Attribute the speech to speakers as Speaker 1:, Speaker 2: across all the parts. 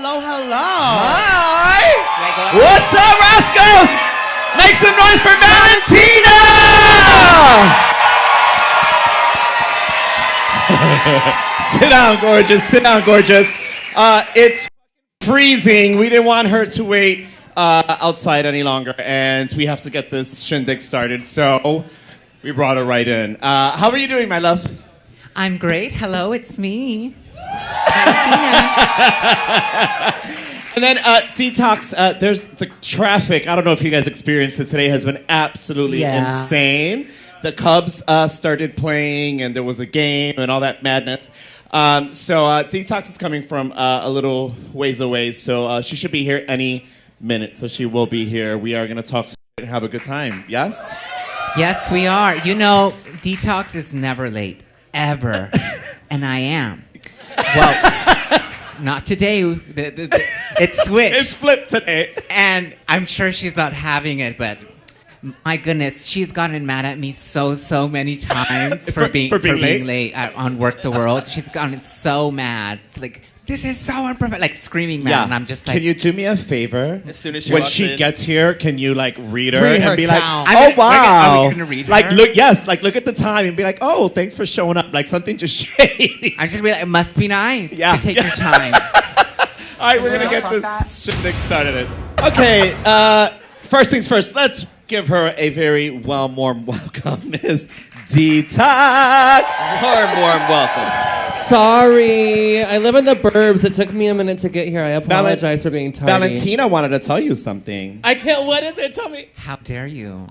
Speaker 1: Hello, hello.
Speaker 2: Hi! What's up, Roscoe? Make some noise for Valentina! Sit down, gorgeous. Sit down, gorgeous. It's freezing. We didn't want her to wait outside any longer, and we have to get this shindig started, so we brought her right in. How are you doing, my love?
Speaker 3: I'm great. Hello, it's me.
Speaker 2: And then Detox, there's the traffic. I don't know if you guys experienced it today. Has been absolutely insane. The Cubs started playing, and there was a game and all that madness. So Detox is coming from a little ways away, so she should be here any minute. So she will be here. We are going to talk and have a good time. Yes?
Speaker 3: Yes, we are. You know, Detox is never late. Ever. And I am. Well, not today. It's switched.
Speaker 2: It's flipped today.
Speaker 3: And I'm sure she's not having it, but my goodness, she's gotten mad at me so many times for being late on Work the World. She's gotten so mad. Like, this is so unprofessional. Like, screaming mad. Yeah. And I'm just like...
Speaker 2: Can you do me a favor?
Speaker 1: As soon as she
Speaker 2: when
Speaker 1: walks
Speaker 2: she
Speaker 1: in,
Speaker 2: gets here, can you, like, read her
Speaker 3: read
Speaker 2: and be like,
Speaker 3: count.
Speaker 2: oh, wow.
Speaker 3: Are we going to read her?
Speaker 2: Like, look, yes. Like, look at the time and be like, oh, thanks for showing up. Like, something just shady.
Speaker 3: I'm just be like, it must be nice
Speaker 2: Yeah.
Speaker 3: to take your time.
Speaker 2: All right, we're going to get this shindig started. Okay, first things first. Let's give her a very warm welcome, Miss Detox.
Speaker 1: warm welcome.
Speaker 4: Sorry, I live in the burbs. It took me a minute to get here. I apologize for being tardy.
Speaker 2: Valentina wanted to tell you something.
Speaker 4: I can't. What is it? Tell me.
Speaker 3: How dare you?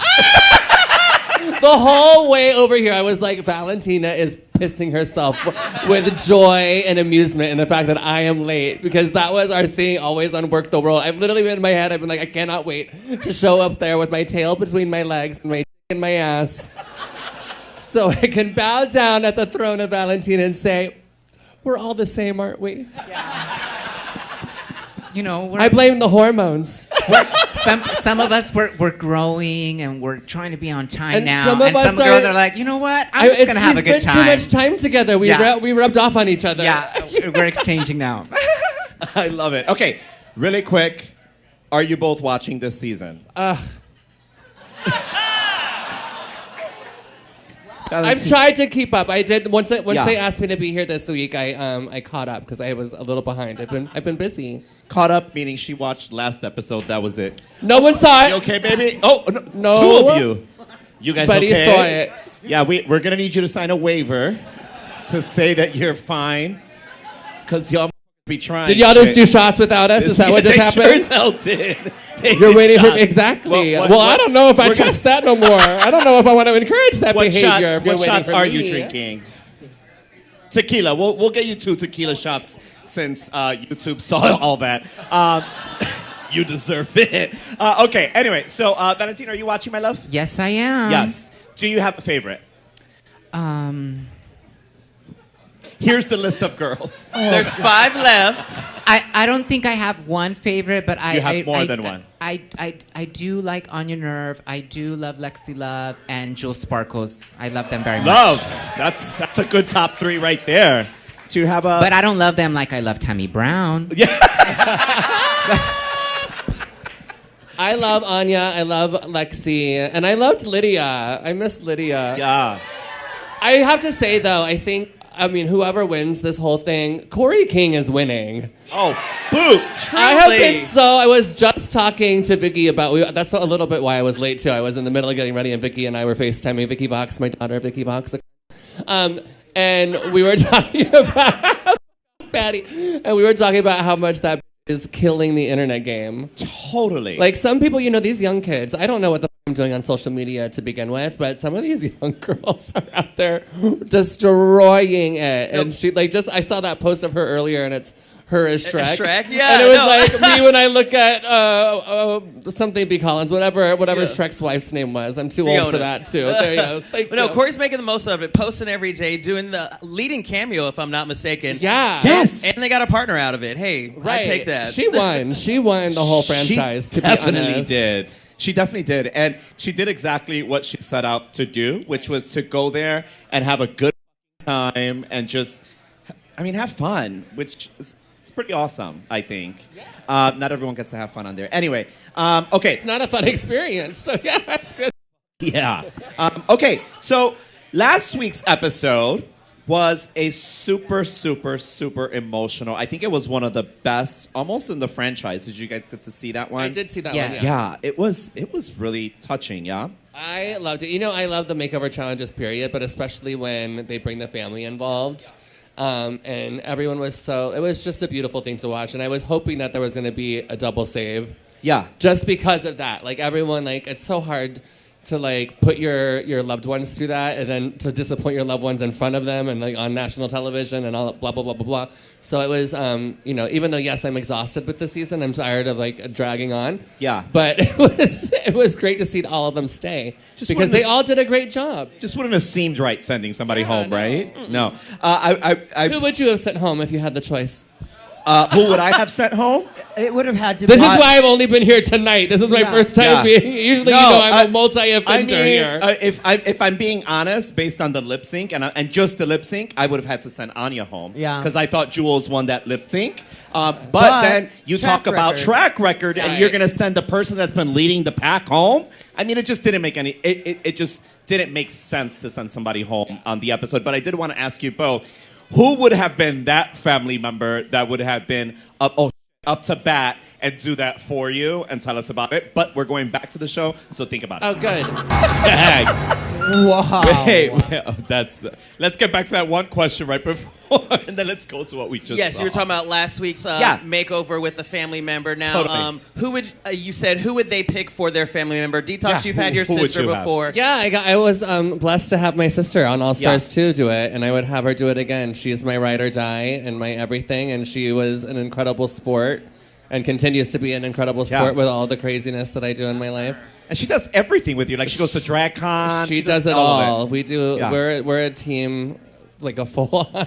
Speaker 4: The whole way over here, I was like, Valentina is pissing herself with joy and amusement in the fact that I am late, because that was our thing always on Work the World. I've literally been in my head. I've been like, I cannot wait to show up there with my tail between my legs and my dick in my ass, so I can bow down at the throne of Valentina and say, we're all the same, aren't we?
Speaker 3: Yeah. You know,
Speaker 4: I blame the hormones.
Speaker 3: Some of us, we're growing and we're trying to be on time
Speaker 4: and
Speaker 3: now.
Speaker 4: Some of us
Speaker 3: girls are like, you know what? I'm just going to have a good time.
Speaker 4: We spent too much time together. We rubbed off on each other.
Speaker 3: Yeah, we're exchanging now.
Speaker 2: I love it. Okay, really quick. Are you both watching this season?
Speaker 4: I've tried to keep up. I did once they asked me to be here this week. I caught up because I was a little behind. I've been busy.
Speaker 2: Caught up meaning she watched last episode. That was it.
Speaker 4: No one saw it.
Speaker 2: You okay, baby? Oh no. Two of you. You guys
Speaker 4: Buddy
Speaker 2: okay?
Speaker 4: saw it.
Speaker 2: Yeah, we're gonna need you to sign a waiver to say that you're fine, because y'all be trying.
Speaker 4: Did y'all just do shots without us? Is that what just happened?
Speaker 2: Sure as hell did.
Speaker 4: You're waiting for exactly. Well, I don't know if I trust that no more. I don't know if I want to encourage that behavior.
Speaker 2: What shots are you drinking? Tequila. We'll get you 2 tequila shots since YouTube saw all that. You deserve it. Okay. Anyway, so Valentina, are you watching, my love?
Speaker 3: Yes, I am.
Speaker 2: Yes. Do you have a favorite? Here's the list of girls.
Speaker 1: There's 5 left.
Speaker 3: I don't think I have one favorite, but
Speaker 2: You have more than one.
Speaker 3: I do like Anya Nerve. I do love Lexi Love and Jewel Sparkles. I love them very much.
Speaker 2: Love. That's a good top 3 right there. Do you have a?
Speaker 3: But I don't love them like I love Tammy Brown.
Speaker 2: Yeah.
Speaker 4: I love Anya. I love Lexi, and I loved Lydia. I miss Lydia.
Speaker 2: Yeah.
Speaker 4: I have to say though, I mean, whoever wins this whole thing, Corey King is winning.
Speaker 2: Oh, boots!
Speaker 4: I was just talking to Vicky about, that's a little bit why I was late too. I was in the middle of getting ready and Vicky and I were FaceTiming Vicky Vox, my daughter, Vicky Vox. And we were talking about, Batty, and we were talking about how much that is killing the internet game.
Speaker 2: Totally.
Speaker 4: Like some people, these young kids, I don't know what the I'm doing on social media to begin with, but some of these young girls are out there destroying it. And she I saw that post of her earlier, and it's her as Shrek.
Speaker 1: Shrek, yeah.
Speaker 4: And it was like me when I look at something B. Collins, whatever Shrek's wife's name was. I'm too old for that too. There you go. But
Speaker 1: no, Corey's making the most of it, posting every day, doing the leading cameo, if I'm not mistaken.
Speaker 4: Yeah.
Speaker 2: Yes.
Speaker 1: And they got a partner out of it. Hey,
Speaker 4: right.
Speaker 1: I take that.
Speaker 4: She won. She won the whole franchise.
Speaker 2: She definitely did. She definitely did. And she did exactly what she set out to do, which was to go there and have a good time and just, have fun, which is pretty awesome, I think. Not everyone gets to have fun on there. Anyway, okay.
Speaker 4: It's not a fun experience, so yeah, that's good.
Speaker 2: Yeah. Okay, so last week's episode was a super, super, super emotional. I think it was one of the best, almost in the franchise. Did you guys get to see that one?
Speaker 4: I did see that
Speaker 3: Yeah.
Speaker 4: one,
Speaker 2: Yeah, it was really touching, yeah?
Speaker 4: I loved it. You know, I love the makeover challenges, period, but especially when they bring the family involved. And everyone was it was just a beautiful thing to watch. And I was hoping that there was going to be a double save.
Speaker 2: Yeah.
Speaker 4: Just because of that. Like, everyone, like, it's so hard to, like, put your loved ones through that and then to disappoint your loved ones in front of them and, like, on national television and all blah, blah, blah, blah, blah. So it was, you know, even though, yes, I'm exhausted with this season, I'm tired of, like, dragging on.
Speaker 2: Yeah.
Speaker 4: But it was great to see all of them stay. Because they all did a great job.
Speaker 2: Just wouldn't have seemed right sending somebody home,
Speaker 4: no.
Speaker 2: right?
Speaker 4: Mm-mm.
Speaker 2: No.
Speaker 4: Who would you have sent home if you had the choice?
Speaker 2: Who would I have sent home?
Speaker 5: It would have had to
Speaker 4: This
Speaker 5: be.
Speaker 4: is why I've only been here tonight. This is my first time being. Usually,
Speaker 2: No,
Speaker 4: you know, I'm a multi-offender here.
Speaker 2: If I'm being honest, based on the lip sync and just the lip sync, I would have had to send Anya home.
Speaker 5: Yeah.
Speaker 2: Because I thought Jules won that lip sync. But then you
Speaker 5: track
Speaker 2: talk about
Speaker 5: record.
Speaker 2: track record, and
Speaker 4: Right.
Speaker 2: you're gonna send the person that's been leading the pack home. I mean, it just didn't make any. It just didn't make sense to send somebody home on the episode. But I did want to ask you both. Who would have been that family member that would have been up to bat and do that for you and tell us about it? But we're going back to the show, so think about it.
Speaker 4: Oh, good.
Speaker 5: Wow.
Speaker 2: Wait, let's get back to that one question right before, and then let's go to what we just
Speaker 1: Yes,
Speaker 2: saw.
Speaker 1: you were talking about last week's makeover with the family member. Now,
Speaker 2: Totally.
Speaker 1: who would you said who would they pick for their family member? Detox,
Speaker 2: Yeah,
Speaker 1: you've had your
Speaker 2: who would
Speaker 1: sister
Speaker 2: you have?
Speaker 1: before.
Speaker 4: Yeah, I was blessed to have my sister on All Stars 2 do it, and I would have her do it again. She's my ride or die and my everything, and she was an incredible sport and continues to be an incredible sport with all the craziness that I do in my life.
Speaker 2: And she does everything with you. Like, she goes to DragCon.
Speaker 4: She does it
Speaker 2: of
Speaker 4: all. We do.
Speaker 2: Yeah.
Speaker 4: We're a team, like a full-on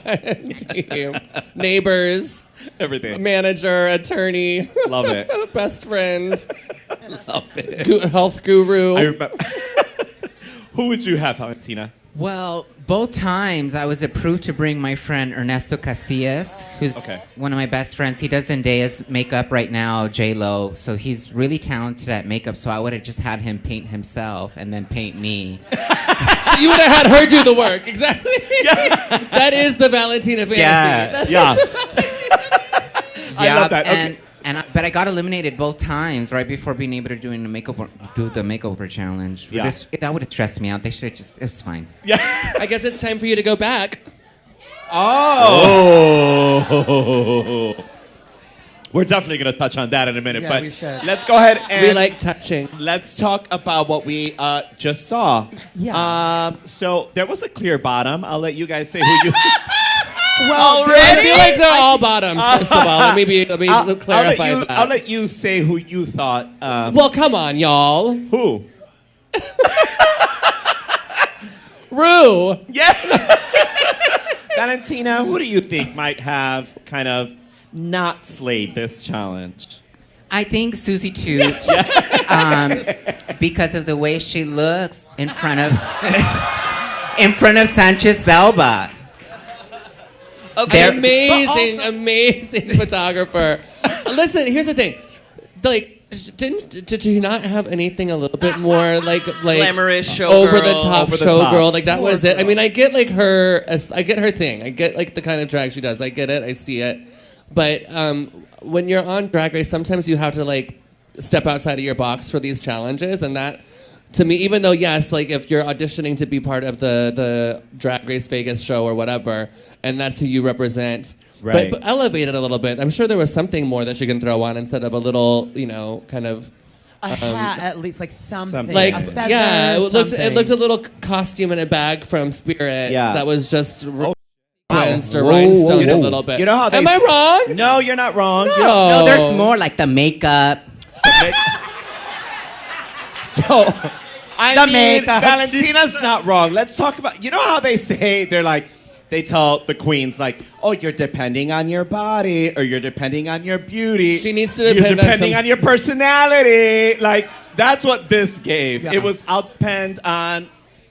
Speaker 4: team. Neighbors,
Speaker 2: Everything.
Speaker 4: manager, attorney,
Speaker 2: Love it.
Speaker 4: best friend,
Speaker 2: Love it.
Speaker 4: health guru.
Speaker 2: I remember. Who would you have, Valentina?
Speaker 3: Well, both times I was approved to bring my friend Ernesto Casillas, who's one of my best friends. He does Zendaya's makeup right now, J-Lo, so he's really talented at makeup, so I would have just had him paint himself and then paint me.
Speaker 4: You would have had her do the work. Exactly. Yeah. That is the Valentina fantasy.
Speaker 3: Yeah.
Speaker 2: I love that. Okay.
Speaker 3: But I got eliminated both times right before being able to do the makeover challenge.
Speaker 2: Yeah.
Speaker 3: That would have stressed me out. They should have just. It was fine.
Speaker 2: Yeah.
Speaker 4: I guess it's time for you to go back.
Speaker 2: Oh. We're definitely going to touch on that in a minute,
Speaker 5: Yeah,
Speaker 2: but
Speaker 5: we should.
Speaker 2: let's go ahead and
Speaker 4: We like touching.
Speaker 2: let's talk about what we just saw.
Speaker 5: Yeah.
Speaker 2: So there was a clear bottom. I'll let you guys say who you.
Speaker 5: Well,
Speaker 4: I feel like they're all bottoms. First of all, let me clarify that.
Speaker 2: I'll let you say who you thought.
Speaker 4: Well, come on, y'all.
Speaker 2: Who?
Speaker 4: Rue.
Speaker 2: Yeah. Valentina, who do you think might have kind of not slayed this challenge?
Speaker 3: I think Susie Toot, because of the way she looks in front of Sanchez Zelba.
Speaker 1: Okay.
Speaker 4: Amazing photographer. Listen, here's the thing. Like, did you not have anything a little bit more like
Speaker 1: Glamorous showgirl.
Speaker 4: over the top
Speaker 2: Over the
Speaker 4: showgirl?
Speaker 2: top.
Speaker 4: Like that was it. I mean, I get like I get her thing. I get like the kind of drag she does. I get it. I see it. But when you're on Drag Race, sometimes you have to like step outside of your box for these challenges, and that. To me, even though, yes, like if you're auditioning to be part of the Drag Race Vegas show or whatever, and that's who you represent,
Speaker 2: Right.
Speaker 4: but elevate it a little bit. I'm sure there was something more that she can throw on instead of a little, kind of...
Speaker 5: a hat, at least, like something.
Speaker 4: Like,
Speaker 5: a feather,
Speaker 4: yeah, it looked
Speaker 5: something.
Speaker 4: a little costume in a bag from Spirit that was just...
Speaker 2: Whoa,
Speaker 4: rhinestoned a little bit.
Speaker 2: You know how they
Speaker 4: Am I wrong?
Speaker 2: No, you're not wrong.
Speaker 4: No.
Speaker 3: No, there's more like the makeup.
Speaker 2: So, I
Speaker 3: The
Speaker 2: mean,
Speaker 3: makeup.
Speaker 2: Valentina's not wrong. Let's talk about, you know how they say, they tell the queens, like, oh, you're depending on your body, or you're depending on your beauty.
Speaker 4: She needs to
Speaker 2: You're
Speaker 4: depend on
Speaker 2: depending
Speaker 4: some-
Speaker 2: on your personality. Like, that's what this gave.
Speaker 5: Yeah.
Speaker 2: It was outpenned on...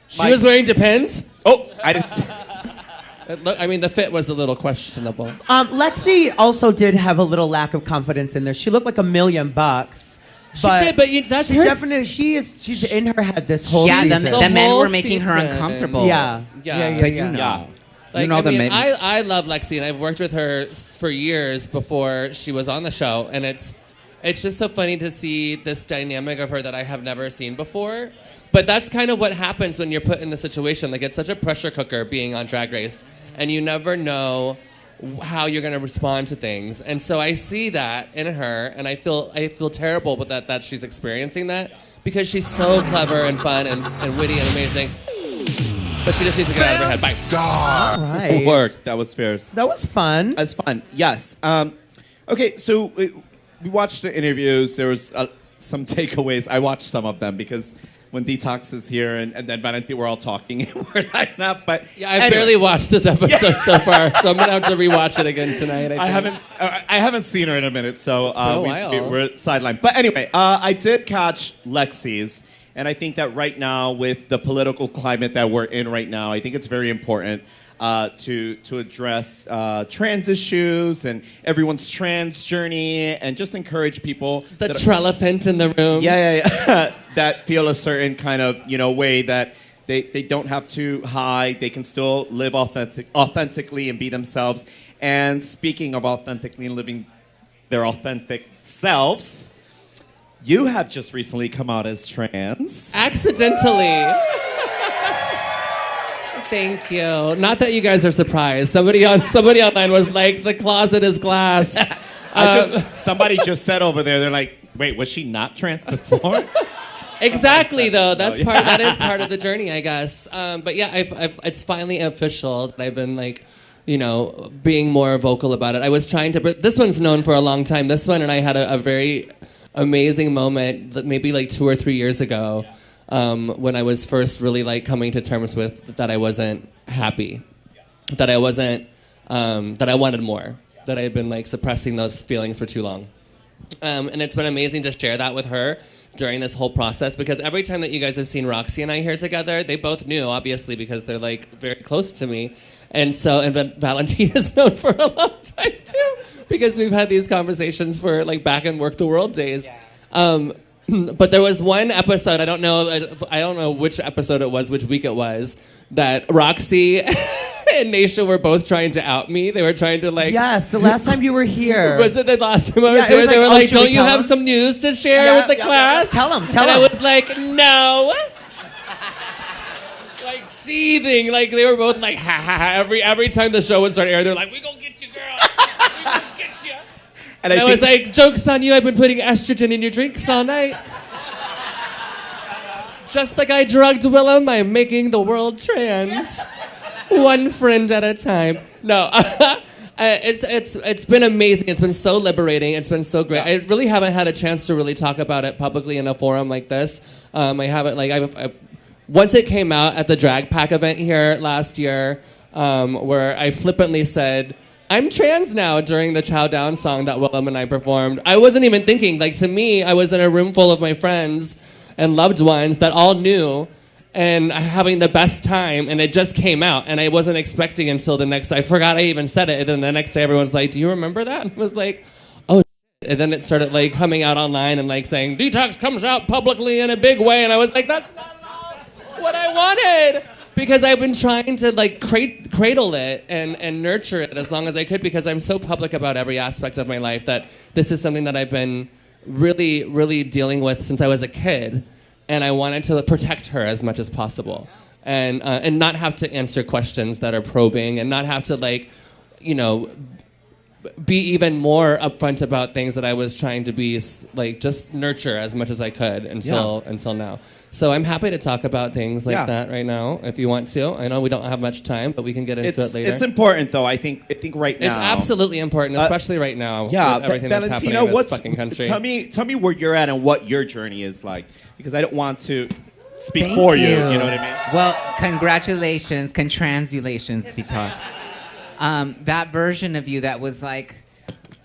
Speaker 4: She was wearing Depends?
Speaker 2: Oh, I didn't say...
Speaker 4: I mean, the fit was a little questionable.
Speaker 5: Lexi also did have a little lack of confidence in there. She looked like $1,000,000.
Speaker 4: She did, but that's
Speaker 5: she
Speaker 4: her.
Speaker 5: definitely she's in her head this whole
Speaker 3: Yeah,
Speaker 5: season.
Speaker 3: the men
Speaker 4: whole
Speaker 3: were making her
Speaker 4: season.
Speaker 3: uncomfortable.
Speaker 5: Yeah.
Speaker 3: But you know.
Speaker 2: Yeah.
Speaker 4: Like,
Speaker 3: You know
Speaker 4: I
Speaker 3: the
Speaker 4: mean,
Speaker 3: men.
Speaker 4: I love Lexi, and I've worked with her for years before she was on the show, and it's just so funny to see this dynamic of her that I have never seen before. But that's kind of what happens when you're put in the situation. Like, it's such a pressure cooker being on Drag Race, and you never know how you're going to respond to things. And so I see that in her, and I feel terrible with that she's experiencing that, because she's so clever and fun and witty and amazing. But she just needs to get out of her head. Bye.
Speaker 5: All right.
Speaker 2: Work. That was fierce.
Speaker 5: That was fun.
Speaker 2: That's fun. Yes. Okay, so we watched the interviews. There was some takeaways. I watched some of them because when Detox is here and then Valentina, we're all talking and we're like that. But
Speaker 4: Yeah, I've barely watched this episode so far, so I'm gonna have to rewatch it again tonight. I
Speaker 2: haven't seen her in a minute, so
Speaker 4: It's been a while.
Speaker 2: we're sidelined. But anyway, I did catch Lexi's, and I think that right now, with the political climate that we're in right now, I think it's very important to address trans issues and everyone's trans journey, and just encourage people
Speaker 4: The trelephant in the room.
Speaker 2: yeah, that feel a certain kind of way that they don't have to hide. They can still live authentically and be themselves. And speaking of authentically living their authentic selves, you have just recently come out as trans.
Speaker 4: Accidentally. Thank you. Not that you guys are surprised. Somebody online was like, "The closet is glass."
Speaker 2: Somebody just said over there, they're like, "Wait, was she not trans before?"
Speaker 4: Exactly, though. That is part of the journey, I guess. But yeah, it's finally official that I've been being more vocal about it. I was trying to, but this one's known for a long time. This one, and I had a very amazing moment that maybe like 2 or 3 years ago, when I was first really coming to terms with that I wasn't happy, that I wasn't, that I wanted more, that I had been suppressing those feelings for too long. And it's been amazing to share that with her during this whole process, because every time that you guys have seen Roxy and I here together, they both knew, obviously, because they're very close to me. And Valentina's known for a long time too, because we've had these conversations for back in Work the World days. But there was one episode, I don't know which episode it was, which week it was, that Roxy and Naysha were both trying to out me. They were trying to
Speaker 5: Yes, the last time you were here.
Speaker 4: Was it the last time I was
Speaker 5: Yeah, it
Speaker 4: here?
Speaker 5: was
Speaker 4: They were like,
Speaker 5: should we
Speaker 4: "Don't you
Speaker 5: tell
Speaker 4: have
Speaker 5: them?"
Speaker 4: some news to share with the class?"
Speaker 5: Tell them.
Speaker 4: And I was like, "No." Seething, they were both like, "Ha ha ha." Every time the show would start airing, they're like, "We gonna get you, girl. We gonna get you." And I was like, "Joke's on you. I've been putting estrogen in your drinks all night." Just like I drugged Willem, I'm making the world trans. One friend at a time. No, it's been amazing. It's been so liberating. It's been so great. I really haven't had a chance to really talk about it publicly in a forum like this. I haven't once it came out at the Drag Pack event here last year, where I flippantly said, "I'm trans now," during the Chow Down song that Willem and I performed. I wasn't even thinking. To me, I was in a room full of my friends and loved ones that all knew, and having the best time, and it just came out, and I wasn't expecting until the next. I forgot I even said it, and then the next day everyone's like, "Do you remember that?" And I was like, "Oh," and then it started coming out online and saying, "Detox comes out publicly in a big way," and I was like, "That's not what I wanted," because I've been trying to cradle it and nurture it as long as I could, because I'm so public about every aspect of my life that this is something that I've been really, really dealing with since I was a kid, and I wanted to protect her as much as possible, and not have to answer questions that are probing, and not have to be even more upfront about things that I was trying to be just nurture as much as I could until now. So I'm happy to talk about things like that right now, if you want to. I know we don't have much time, but we can get into it later.
Speaker 2: It's important, though. I think right now.
Speaker 4: It's absolutely important, especially right now.
Speaker 2: Yeah,
Speaker 4: with everything that's happening in this fucking country.
Speaker 2: Tell me where you're at and what your journey is like, because I don't want to speak for you. You know what I mean?
Speaker 3: Well, congratulations, contransulations, Detox. That version of you that was like,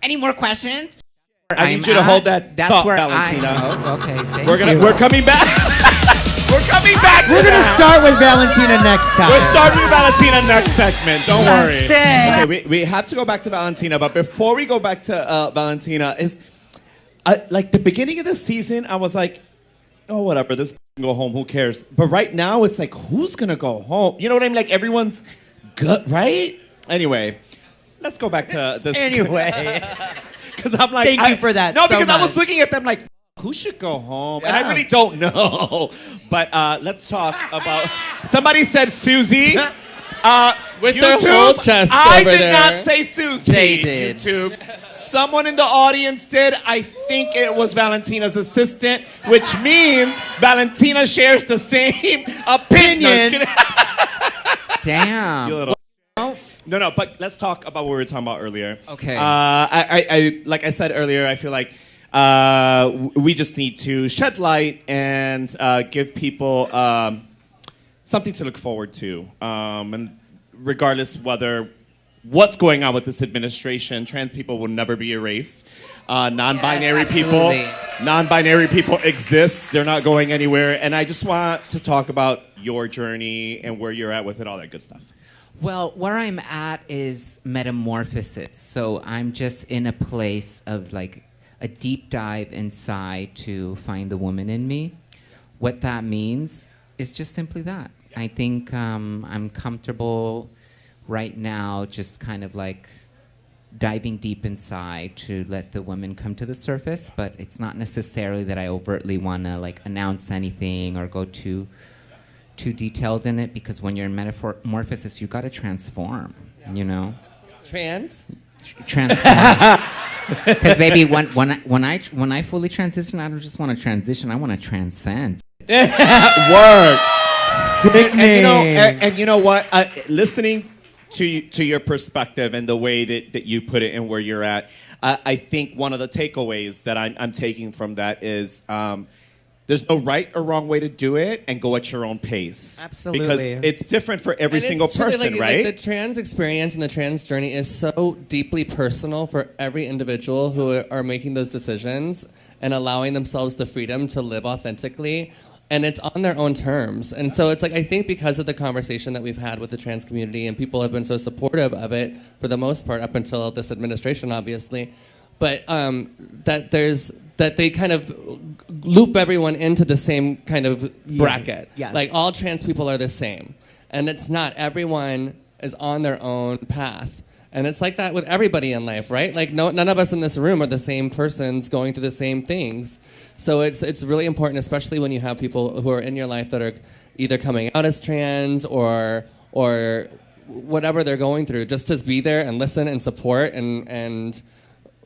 Speaker 3: "Any more questions?"
Speaker 2: I need you to hold that thought, Valentina.
Speaker 3: Okay, thank you.
Speaker 2: We're coming back. We're coming back to
Speaker 5: We're going to
Speaker 2: that.
Speaker 5: start with Valentina next time.
Speaker 2: We're starting with Valentina next segment. Don't worry. Okay, we have to go back to Valentina, but before we go back to Valentina, is like the beginning of the season, I was like, oh, whatever, this can go home, who cares? But right now, it's like, who's gonna go home? You know what I mean? Like everyone's good, right? Anyway, let's go back to this.
Speaker 5: Anyway.
Speaker 2: Because I'm like,
Speaker 5: Thank you for that.
Speaker 2: No,
Speaker 5: so
Speaker 2: because I was
Speaker 5: much.
Speaker 2: looking at them like, who should go home? And
Speaker 5: Yeah.
Speaker 2: I really don't know. But let's talk about. Somebody said Susie.
Speaker 4: With
Speaker 2: YouTube,
Speaker 4: their whole chest
Speaker 2: I
Speaker 4: over
Speaker 2: did
Speaker 4: there.
Speaker 2: not say Susie.
Speaker 5: They did.
Speaker 2: YouTube. Someone in the audience did. I think it was Valentina's assistant, which means Valentina shares the same opinion.
Speaker 3: Damn.
Speaker 2: You little. No, but let's talk about what we were talking about earlier.
Speaker 3: Okay.
Speaker 2: I like I said earlier, I feel like we just need to shed light and give people something to look forward to. And regardless whether what's going on with this administration, trans people will never be erased. Non-binary people exist. They're not going anywhere. And I just want to talk about your journey and where you're at with it, all that good stuff.
Speaker 3: Well, where I'm at is metamorphosis. So I'm just in a place of like a deep dive inside to find the woman in me. What that means is just simply that. I think I'm comfortable right now just kind of like diving deep inside to let the woman come to the surface, but it's not necessarily that I overtly want to like announce anything or go too detailed in it, because when you're in metamorphosis, you got to transform, you know?
Speaker 4: Trans?
Speaker 3: Transform. Because baby, when I fully transition, I don't just want to transition, I want to transcend.
Speaker 2: Word. And you know what? Listening to your perspective and the way that you put it and where you're at, I think one of the takeaways that I'm taking from that is there's no right or wrong way to do it, and go at your own pace.
Speaker 5: Absolutely.
Speaker 2: Because it's different for every single person, right?
Speaker 4: Like the trans experience and the trans journey is so deeply personal for every individual who are making those decisions and allowing themselves the freedom to live authentically. And it's on their own terms. And so it's like, I think because of the conversation that we've had with the trans community, and people have been so supportive of it for the most part, up until this administration, obviously, but that they kind of loop everyone into the same kind of bracket.
Speaker 5: Yes.
Speaker 4: Like all trans people are the same. And it's not. Everyone is on their own path. And it's like that with everybody in life, right? Like none of us in this room are the same persons going through the same things. So it's really important, especially when you have people who are in your life that are either coming out as trans or whatever they're going through, just to be there and listen and support and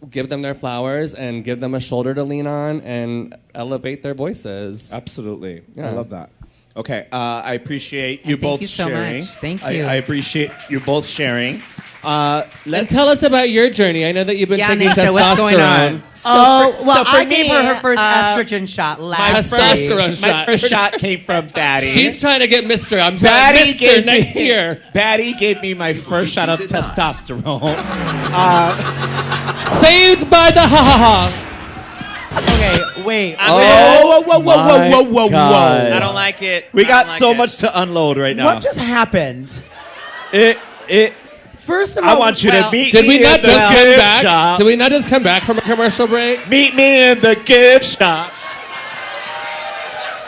Speaker 4: give them their flowers and give them a shoulder to lean on and elevate their voices.
Speaker 2: Absolutely.
Speaker 4: Yeah.
Speaker 2: I love that. Okay, I appreciate you both sharing.
Speaker 3: Thank you.
Speaker 2: I appreciate you both sharing.
Speaker 4: And tell us about your journey. I know that you've been taking
Speaker 3: Naysha,
Speaker 4: testosterone.
Speaker 3: what's going on?
Speaker 5: I gave her first estrogen shot last
Speaker 4: Testosterone shot.
Speaker 2: My first shot came from Batty.
Speaker 4: She's trying to get Mr. I'm
Speaker 2: Batty
Speaker 4: Mr.
Speaker 2: gave
Speaker 4: next
Speaker 2: me,
Speaker 4: year.
Speaker 2: Batty gave me my first shot of testosterone.
Speaker 4: Saved by the ha-ha-ha.
Speaker 5: Okay, wait.
Speaker 2: Whoa.
Speaker 1: I don't like it.
Speaker 2: We
Speaker 1: I
Speaker 2: got
Speaker 1: don't like
Speaker 2: so
Speaker 1: it.
Speaker 2: much to unload right now.
Speaker 5: What just happened? First of all,
Speaker 2: I want you to meet
Speaker 4: Did
Speaker 2: me
Speaker 4: we not
Speaker 2: in the
Speaker 4: just come
Speaker 2: gift
Speaker 4: back?
Speaker 2: shop.
Speaker 4: Did we not just come back from a commercial break?
Speaker 2: Meet me in the gift shop.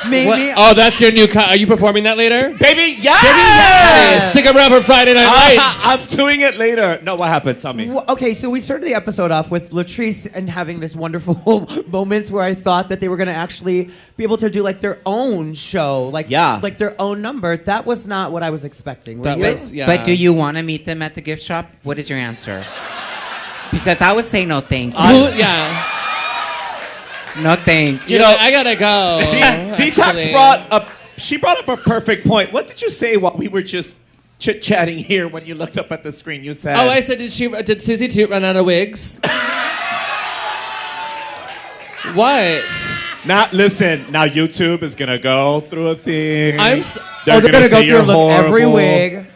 Speaker 5: maybe.
Speaker 4: What? Oh, that's your new Are you performing that later?
Speaker 2: Baby, yes!
Speaker 4: Hey, stick around for Friday Night Lights.
Speaker 2: I'm doing it later. No, what happened? Tell me.
Speaker 5: Okay, so we started the episode off with Latrice and having this wonderful moments where I thought that they were going to actually be able to do like their own show, like their own number. That was not what I was expecting. Were you?
Speaker 3: But do you want to meet them at the gift shop? What is your answer? Because I would say no thank you. No thanks.
Speaker 4: You know, I gotta go.
Speaker 2: Detox brought up a perfect point. What did you say while we were just chit-chatting here when you looked up at the screen? You said...
Speaker 4: Oh, I said, did Susie Toot run out of wigs? What?
Speaker 2: Listen, now YouTube is going to go through a thing.
Speaker 5: They're going to go through and look every wig.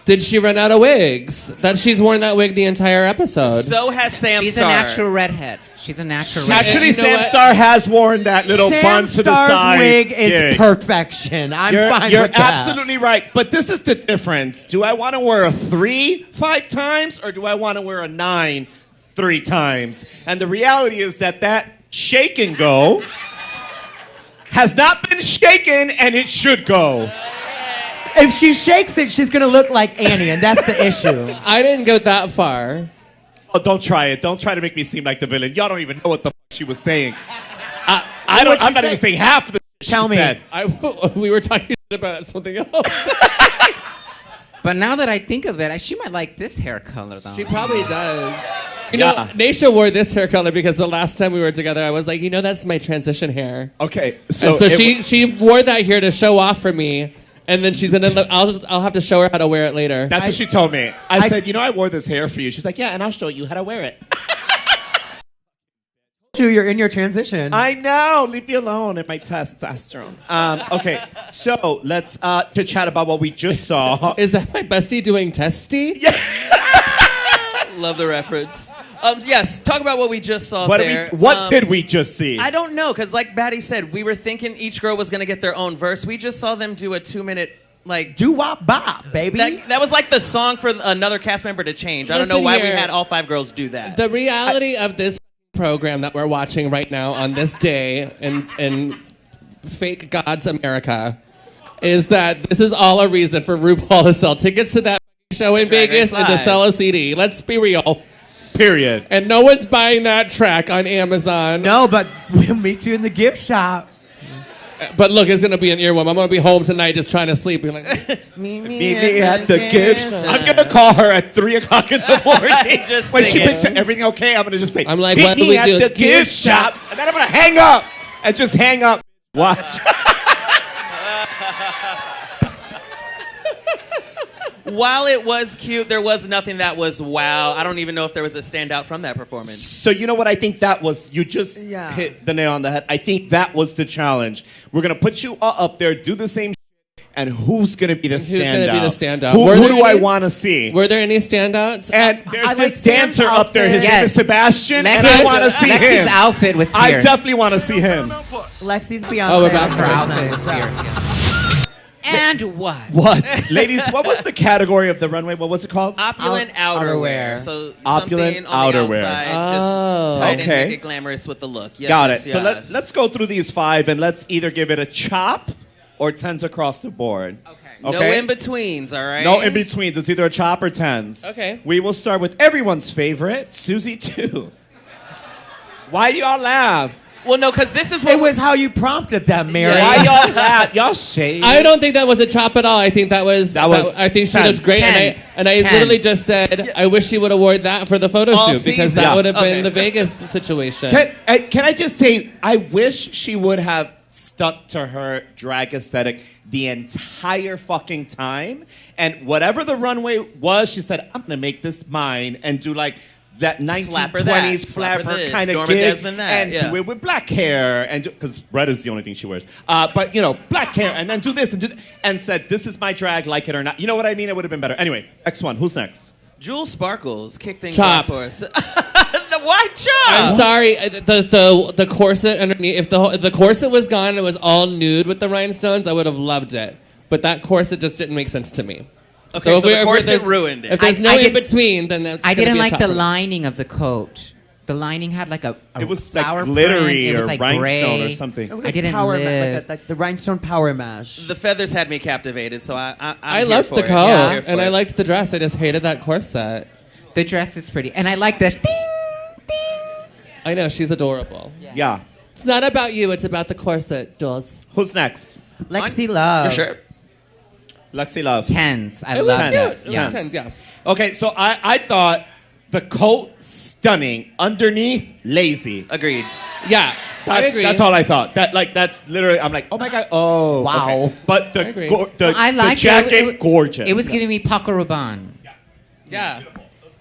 Speaker 4: Did she run out of wigs? That she's worn that wig the entire episode.
Speaker 1: So has Sam
Speaker 3: She's
Speaker 1: Star.
Speaker 3: a natural redhead. She's a natural redhead.
Speaker 2: Actually,
Speaker 4: You know
Speaker 2: Sam
Speaker 4: what?
Speaker 2: Star has worn that little bun to the
Speaker 5: Star's
Speaker 2: side.
Speaker 5: wig is
Speaker 2: gig.
Speaker 5: perfection. I'm fine
Speaker 2: You're
Speaker 5: with that.
Speaker 2: absolutely right. But this is the difference. Do I want to wear a 3 5 times, or do I want to wear a 9 3 times? And the reality is that shake and go has not been shaken, and it should go.
Speaker 5: If she shakes it, she's gonna look like Annie, and that's the issue.
Speaker 4: I didn't go that far.
Speaker 2: Oh, don't try it. Don't try to make me seem like the villain. Y'all don't even know what the she was saying.
Speaker 5: What'd
Speaker 2: I'm
Speaker 5: she
Speaker 2: not
Speaker 5: say?
Speaker 2: even saying half of the
Speaker 5: Tell
Speaker 2: she
Speaker 5: me.
Speaker 2: said.
Speaker 4: We were talking about something else.
Speaker 3: But now that I think of it, she might like this hair color, though.
Speaker 4: She probably does. You know, Naysha wore this hair color because the last time we were together, I was like, you know, that's my transition hair.
Speaker 2: Okay,
Speaker 4: So she wore that here to show off for me, and then she's gonna. I'll have to show her how to wear it later.
Speaker 2: That's what she told me. I said, you know, I wore this hair for you. She's like, yeah, and I'll show you how to wear it.
Speaker 5: You're in your transition.
Speaker 2: I know. Leave me alone at my testosterone. Okay, so let's to chat about what we just saw.
Speaker 4: Is that my bestie doing testy?
Speaker 2: Yeah.
Speaker 1: Love the reference. Yes, talk about what we just saw
Speaker 2: What
Speaker 1: there.
Speaker 2: did we just see?
Speaker 1: I don't know, because like Batty said, we were thinking each girl was going to get their own verse. We just saw them do a 2-minute, like...
Speaker 5: Doo-wop bop, baby.
Speaker 1: That was like the song for another cast member to change. I don't know
Speaker 4: Listen
Speaker 1: why we
Speaker 4: here.
Speaker 1: had all 5 girls do that.
Speaker 4: The reality of this program that we're watching right now on this day in fake God's America is that this is all a reason for RuPaul to sell tickets to that show in
Speaker 1: Drag Race
Speaker 4: Vegas and to
Speaker 1: Live.
Speaker 4: sell a CD. Let's be real.
Speaker 2: Period.
Speaker 4: And no one's buying that track on Amazon.
Speaker 5: No, but we'll meet you in the gift shop.
Speaker 4: But look, it's going to be an earworm. I'm going to be home tonight just trying to sleep. Being like,
Speaker 2: Meet me at the gift shop. I'm gonna call her at 3 o'clock in the morning.
Speaker 1: Just
Speaker 2: when
Speaker 1: sing
Speaker 2: she
Speaker 1: it.
Speaker 2: picks everything okay, I'm gonna just say,
Speaker 4: I'm like,
Speaker 2: meet
Speaker 4: what do
Speaker 2: me
Speaker 4: we
Speaker 2: at
Speaker 4: do?
Speaker 2: the gift shop, and then I'm gonna hang up and just hang up. Watch.
Speaker 1: While it was cute, there was nothing that was wow. I don't even know if there was a standout from that performance.
Speaker 2: So you know what I think that was? You just hit the nail on the head. I think that was the challenge. We're gonna put you all up there, do the same and who's gonna be the standout?
Speaker 4: Who's gonna be the standout?
Speaker 2: Who do I want to see?
Speaker 4: Were there any standouts?
Speaker 2: And there's
Speaker 5: I
Speaker 2: this
Speaker 5: like
Speaker 2: dancer
Speaker 5: Sam's
Speaker 2: up there. His
Speaker 3: outfit.
Speaker 2: name is Sebastian, and
Speaker 3: Lexi's-
Speaker 2: I want to see
Speaker 3: Lexi's
Speaker 2: him.
Speaker 3: outfit was
Speaker 2: I
Speaker 3: fierce.
Speaker 2: definitely want to see him.
Speaker 5: Lexi's Beyonce.
Speaker 4: Oh, about
Speaker 3: Her
Speaker 4: her.
Speaker 3: outfit was fierce. And what?
Speaker 2: What, ladies? What was the category of the runway? What was it called?
Speaker 1: Opulent outerwear.
Speaker 5: outerwear.
Speaker 1: So
Speaker 2: Opulent
Speaker 1: something on
Speaker 2: outerwear.
Speaker 1: the outside,
Speaker 4: Oh.
Speaker 1: just tight
Speaker 2: Okay.
Speaker 1: and make it glamorous with the look. Yes,
Speaker 2: Got
Speaker 1: yes,
Speaker 2: it. So
Speaker 1: yes.
Speaker 2: let's go through these 5 and let's either give it a chop or 10s across the board.
Speaker 1: No in betweens, all right?
Speaker 2: No in betweens. It's either a chop or 10s.
Speaker 4: Okay.
Speaker 2: We will start with everyone's favorite, Susie 2. Why do y'all laugh?
Speaker 1: Well, no, because this is what
Speaker 5: It was how you prompted them, Mary.
Speaker 1: Yeah.
Speaker 2: Why y'all laugh? Y'all shade.
Speaker 4: I don't think that was a chop at all. I think that was. I think she
Speaker 2: tense.
Speaker 4: looked great,
Speaker 3: Tense.
Speaker 4: and I
Speaker 3: Tense.
Speaker 4: literally just said, I wish she would have worn that for the photo
Speaker 1: All
Speaker 4: shoot because
Speaker 1: season.
Speaker 4: that
Speaker 2: Yeah.
Speaker 4: would have been
Speaker 1: Okay.
Speaker 4: the Vegas situation.
Speaker 2: Can I just say, I wish she would have stuck to her drag aesthetic the entire fucking time. And whatever the runway was, she said, I'm going to make this mine and do like that 1920s
Speaker 1: flapper
Speaker 2: flapper
Speaker 1: this,
Speaker 2: kind of
Speaker 1: Norma
Speaker 2: gig
Speaker 1: Desmond that,
Speaker 2: and
Speaker 1: yeah.
Speaker 2: do it with black hair and because red is the only thing she wears. But you know, black hair and then do this and said, this is my drag, like it or not. You know what I mean? It would have been better. Anyway, next one. Who's next?
Speaker 1: Jewel Sparkles kick things
Speaker 4: Chop.
Speaker 1: off for us. Why chop?
Speaker 4: I'm sorry, the corset underneath. If the corset was gone and it was all nude with the rhinestones, I would have loved it. But that corset just didn't make sense to me.
Speaker 1: Okay, so the corset
Speaker 4: there's-
Speaker 1: ruined it.
Speaker 4: If there's no in between, then that's
Speaker 3: I
Speaker 4: gonna
Speaker 3: didn't
Speaker 4: be a
Speaker 3: like
Speaker 4: chop
Speaker 3: the
Speaker 4: for me.
Speaker 3: lining of the coat. The lining had like a
Speaker 2: It was
Speaker 3: flower
Speaker 2: like glittery
Speaker 3: print. It was
Speaker 2: or
Speaker 3: like
Speaker 2: rhinestone
Speaker 3: gray.
Speaker 2: or something.
Speaker 3: I didn't
Speaker 5: power
Speaker 3: live.
Speaker 5: like the rhinestone power mash.
Speaker 1: The feathers had me captivated, so I'm
Speaker 4: I
Speaker 1: here
Speaker 4: loved
Speaker 1: for
Speaker 4: the
Speaker 1: it.
Speaker 4: coat,
Speaker 1: I'm here for
Speaker 4: and I
Speaker 1: it.
Speaker 4: liked the dress. I just hated that corset.
Speaker 3: The dress is pretty, and I like the ding, ding.
Speaker 4: I know, she's adorable.
Speaker 2: Yeah.
Speaker 4: It's not about you, it's about the corset, Jules.
Speaker 2: Who's next?
Speaker 5: Lexi Love.
Speaker 1: Your shirt.
Speaker 2: Lexi Love.
Speaker 3: Tens. I
Speaker 4: It was
Speaker 3: love
Speaker 2: Tens.
Speaker 4: cute.
Speaker 3: that.
Speaker 4: It was
Speaker 2: Tens.
Speaker 4: 10s, yeah.
Speaker 2: Okay, so I thought the coat stunning, underneath lazy.
Speaker 1: Agreed.
Speaker 4: Yeah, I agree.
Speaker 2: That's all I thought. That's literally. I'm like, oh my god, oh
Speaker 5: Wow.
Speaker 2: okay. But
Speaker 4: I
Speaker 2: the
Speaker 4: agree.
Speaker 3: I
Speaker 2: the
Speaker 3: liked
Speaker 2: jacket,
Speaker 3: it.
Speaker 2: gorgeous.
Speaker 3: It was giving me Paco Rabanne.
Speaker 4: Yeah.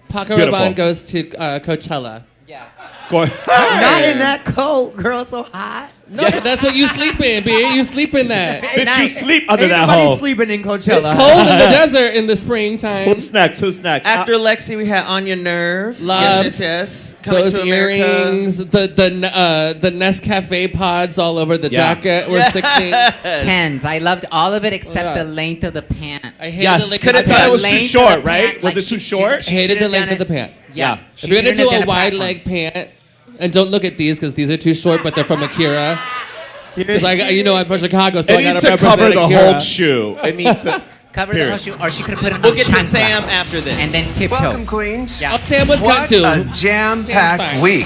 Speaker 4: Paco
Speaker 2: Beautiful.
Speaker 4: Rabanne goes to Coachella.
Speaker 3: Yes.
Speaker 5: Not in that coat, girl. So hot.
Speaker 4: No, that's what you sleep in, B. You sleep in that.
Speaker 2: Bitch, you sleep under
Speaker 5: Ain't
Speaker 2: that
Speaker 5: nobody
Speaker 2: hole.
Speaker 5: sleeping in Coachella.
Speaker 4: It's cold in the desert in the springtime.
Speaker 2: Who's next? Who's next?
Speaker 1: After Lexi, we had Anya Nerve.
Speaker 4: Love.
Speaker 1: Yes. Coming
Speaker 4: Those
Speaker 1: to America.
Speaker 4: earrings, the Nescafe pods all over the jacket were sickening.
Speaker 3: Tens. I loved all of it except the length of the pant.
Speaker 4: I hated
Speaker 2: Yes,
Speaker 4: the length
Speaker 2: could
Speaker 4: of
Speaker 2: have
Speaker 4: the
Speaker 2: thought
Speaker 4: pant.
Speaker 2: it was too
Speaker 3: Length of
Speaker 2: short,
Speaker 3: the
Speaker 2: right?
Speaker 3: pant,
Speaker 2: Was
Speaker 3: like
Speaker 2: it too
Speaker 3: she-
Speaker 2: short?
Speaker 3: she-
Speaker 4: Hated the
Speaker 3: should've
Speaker 4: length
Speaker 3: done
Speaker 4: of the
Speaker 3: it-
Speaker 4: pant.
Speaker 3: Yeah.
Speaker 4: If you're gonna
Speaker 3: should've
Speaker 4: do
Speaker 3: done
Speaker 4: a wide
Speaker 3: platform.
Speaker 4: leg pant, and don't look at these because these are too short, but they're from Akira. Because I'm from Chicago, so
Speaker 2: It
Speaker 4: I
Speaker 2: needs
Speaker 4: gotta
Speaker 2: to cover
Speaker 4: represent
Speaker 2: the
Speaker 4: Akira.
Speaker 2: whole shoe. It needs to.
Speaker 3: Cover the whole shoe, or she could have put it
Speaker 1: We'll
Speaker 3: on
Speaker 1: get to
Speaker 3: chancla.
Speaker 1: Sam after this.
Speaker 3: And then tiptoe.
Speaker 6: Welcome, Queens.
Speaker 3: Yeah.
Speaker 4: Oh, Sam was cut
Speaker 6: What
Speaker 4: too.
Speaker 6: a jam-packed
Speaker 4: fine.
Speaker 6: week.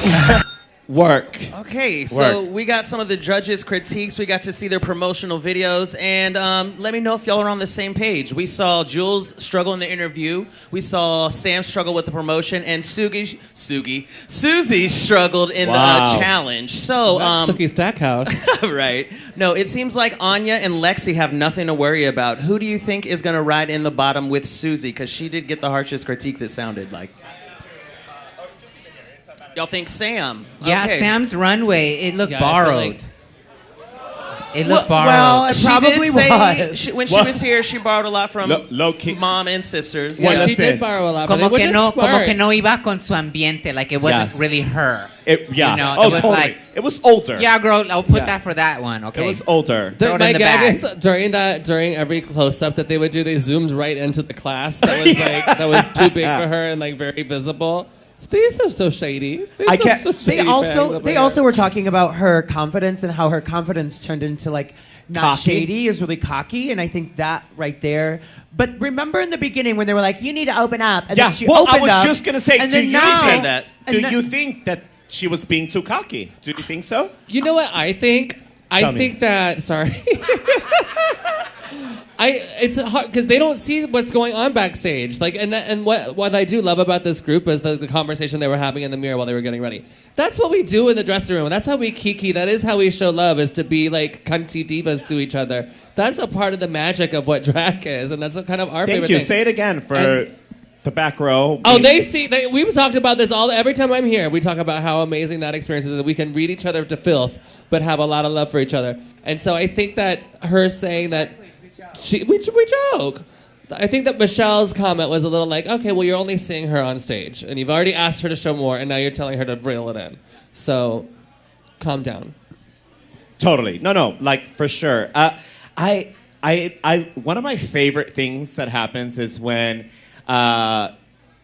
Speaker 2: Work.
Speaker 1: Okay, so
Speaker 2: Work.
Speaker 1: we got some of the judges' critiques. We got to see their promotional videos, and let me know if y'all are on the same page. We saw Jules struggle in the interview. We saw Sam struggle with the promotion, and Susie struggled in the challenge. So,
Speaker 4: Suki Stackhouse.
Speaker 1: right? No, it seems like Anya and Lexi have nothing to worry about. Who do you think is going to ride in the bottom with Susie? Because she did get the harshest critiques. It sounded like. Y'all think Sam?
Speaker 3: Yeah,
Speaker 1: Okay.
Speaker 3: Sam's runway. It looked
Speaker 4: Yeah, I feel
Speaker 3: borrowed.
Speaker 4: like-
Speaker 3: It looked borrowed.
Speaker 5: well, it
Speaker 1: She
Speaker 5: probably
Speaker 1: did say
Speaker 5: was.
Speaker 1: when she was here, she borrowed a lot from
Speaker 2: Low key.
Speaker 1: mom and sisters.
Speaker 2: Well,
Speaker 4: Yeah, she
Speaker 2: listen.
Speaker 4: did borrow a lot, but
Speaker 3: como
Speaker 4: which
Speaker 3: que
Speaker 4: is
Speaker 3: no,
Speaker 4: smart.
Speaker 3: como que no iba con su ambiente. Like it wasn't
Speaker 2: Yes.
Speaker 3: really her.
Speaker 2: Yeah.
Speaker 3: You know,
Speaker 2: Oh,
Speaker 3: it was
Speaker 2: totally.
Speaker 3: like-
Speaker 2: It was older.
Speaker 3: Yeah, girl. I'll put
Speaker 2: Yeah.
Speaker 3: that for that one. Okay.
Speaker 2: It was older.
Speaker 3: Throw it
Speaker 4: My
Speaker 3: in the
Speaker 4: gag
Speaker 3: bag.
Speaker 4: is during every close-up that they would do, they zoomed right into the class that was that was too big for her and like very visible. These are so shady.
Speaker 2: I can't-
Speaker 4: So
Speaker 5: They
Speaker 4: shady
Speaker 5: also
Speaker 4: bags
Speaker 5: they
Speaker 4: up
Speaker 5: also were talking about her confidence and how her confidence turned into like not
Speaker 2: Cocky?
Speaker 5: shady, is really cocky, and I think that right there. But remember in the beginning when they were like, "You need to open up," and
Speaker 2: Yeah.
Speaker 5: then she
Speaker 2: Well, I
Speaker 5: opened
Speaker 2: was
Speaker 5: up,
Speaker 2: just gonna say.
Speaker 5: and
Speaker 2: Do
Speaker 5: then
Speaker 2: you
Speaker 5: now,
Speaker 1: said that.
Speaker 2: Do
Speaker 5: and
Speaker 2: you
Speaker 5: then-
Speaker 2: think that she was being too cocky? Do you think so?
Speaker 4: You know what I think?
Speaker 2: Tell me.
Speaker 4: think that. Sorry. It's hard because they don't see what's going on backstage. Like, and what I do love about this group is the conversation they were having in the mirror while they were getting ready. That's what we do in the dressing room. That's how we kiki. That is how we show love. Is to be like cunty divas to each other. That's a part of the magic of what drag is, and that's a kind of our
Speaker 2: Thank
Speaker 4: favorite
Speaker 2: you.
Speaker 4: thing.
Speaker 2: Say it again for
Speaker 4: And-
Speaker 2: the back row.
Speaker 4: Oh, we've talked about this every time I'm here. We talk about how amazing that experience is, that we can read each other to filth, but have a lot of love for each other. And so I think that her saying that we joke. I think that Michelle's comment was a little like, okay, well, you're only seeing her on stage, and you've already asked her to show more, and now you're telling her to reel it in. So, calm down.
Speaker 2: Totally. No, like for sure. I one of my favorite things that happens is when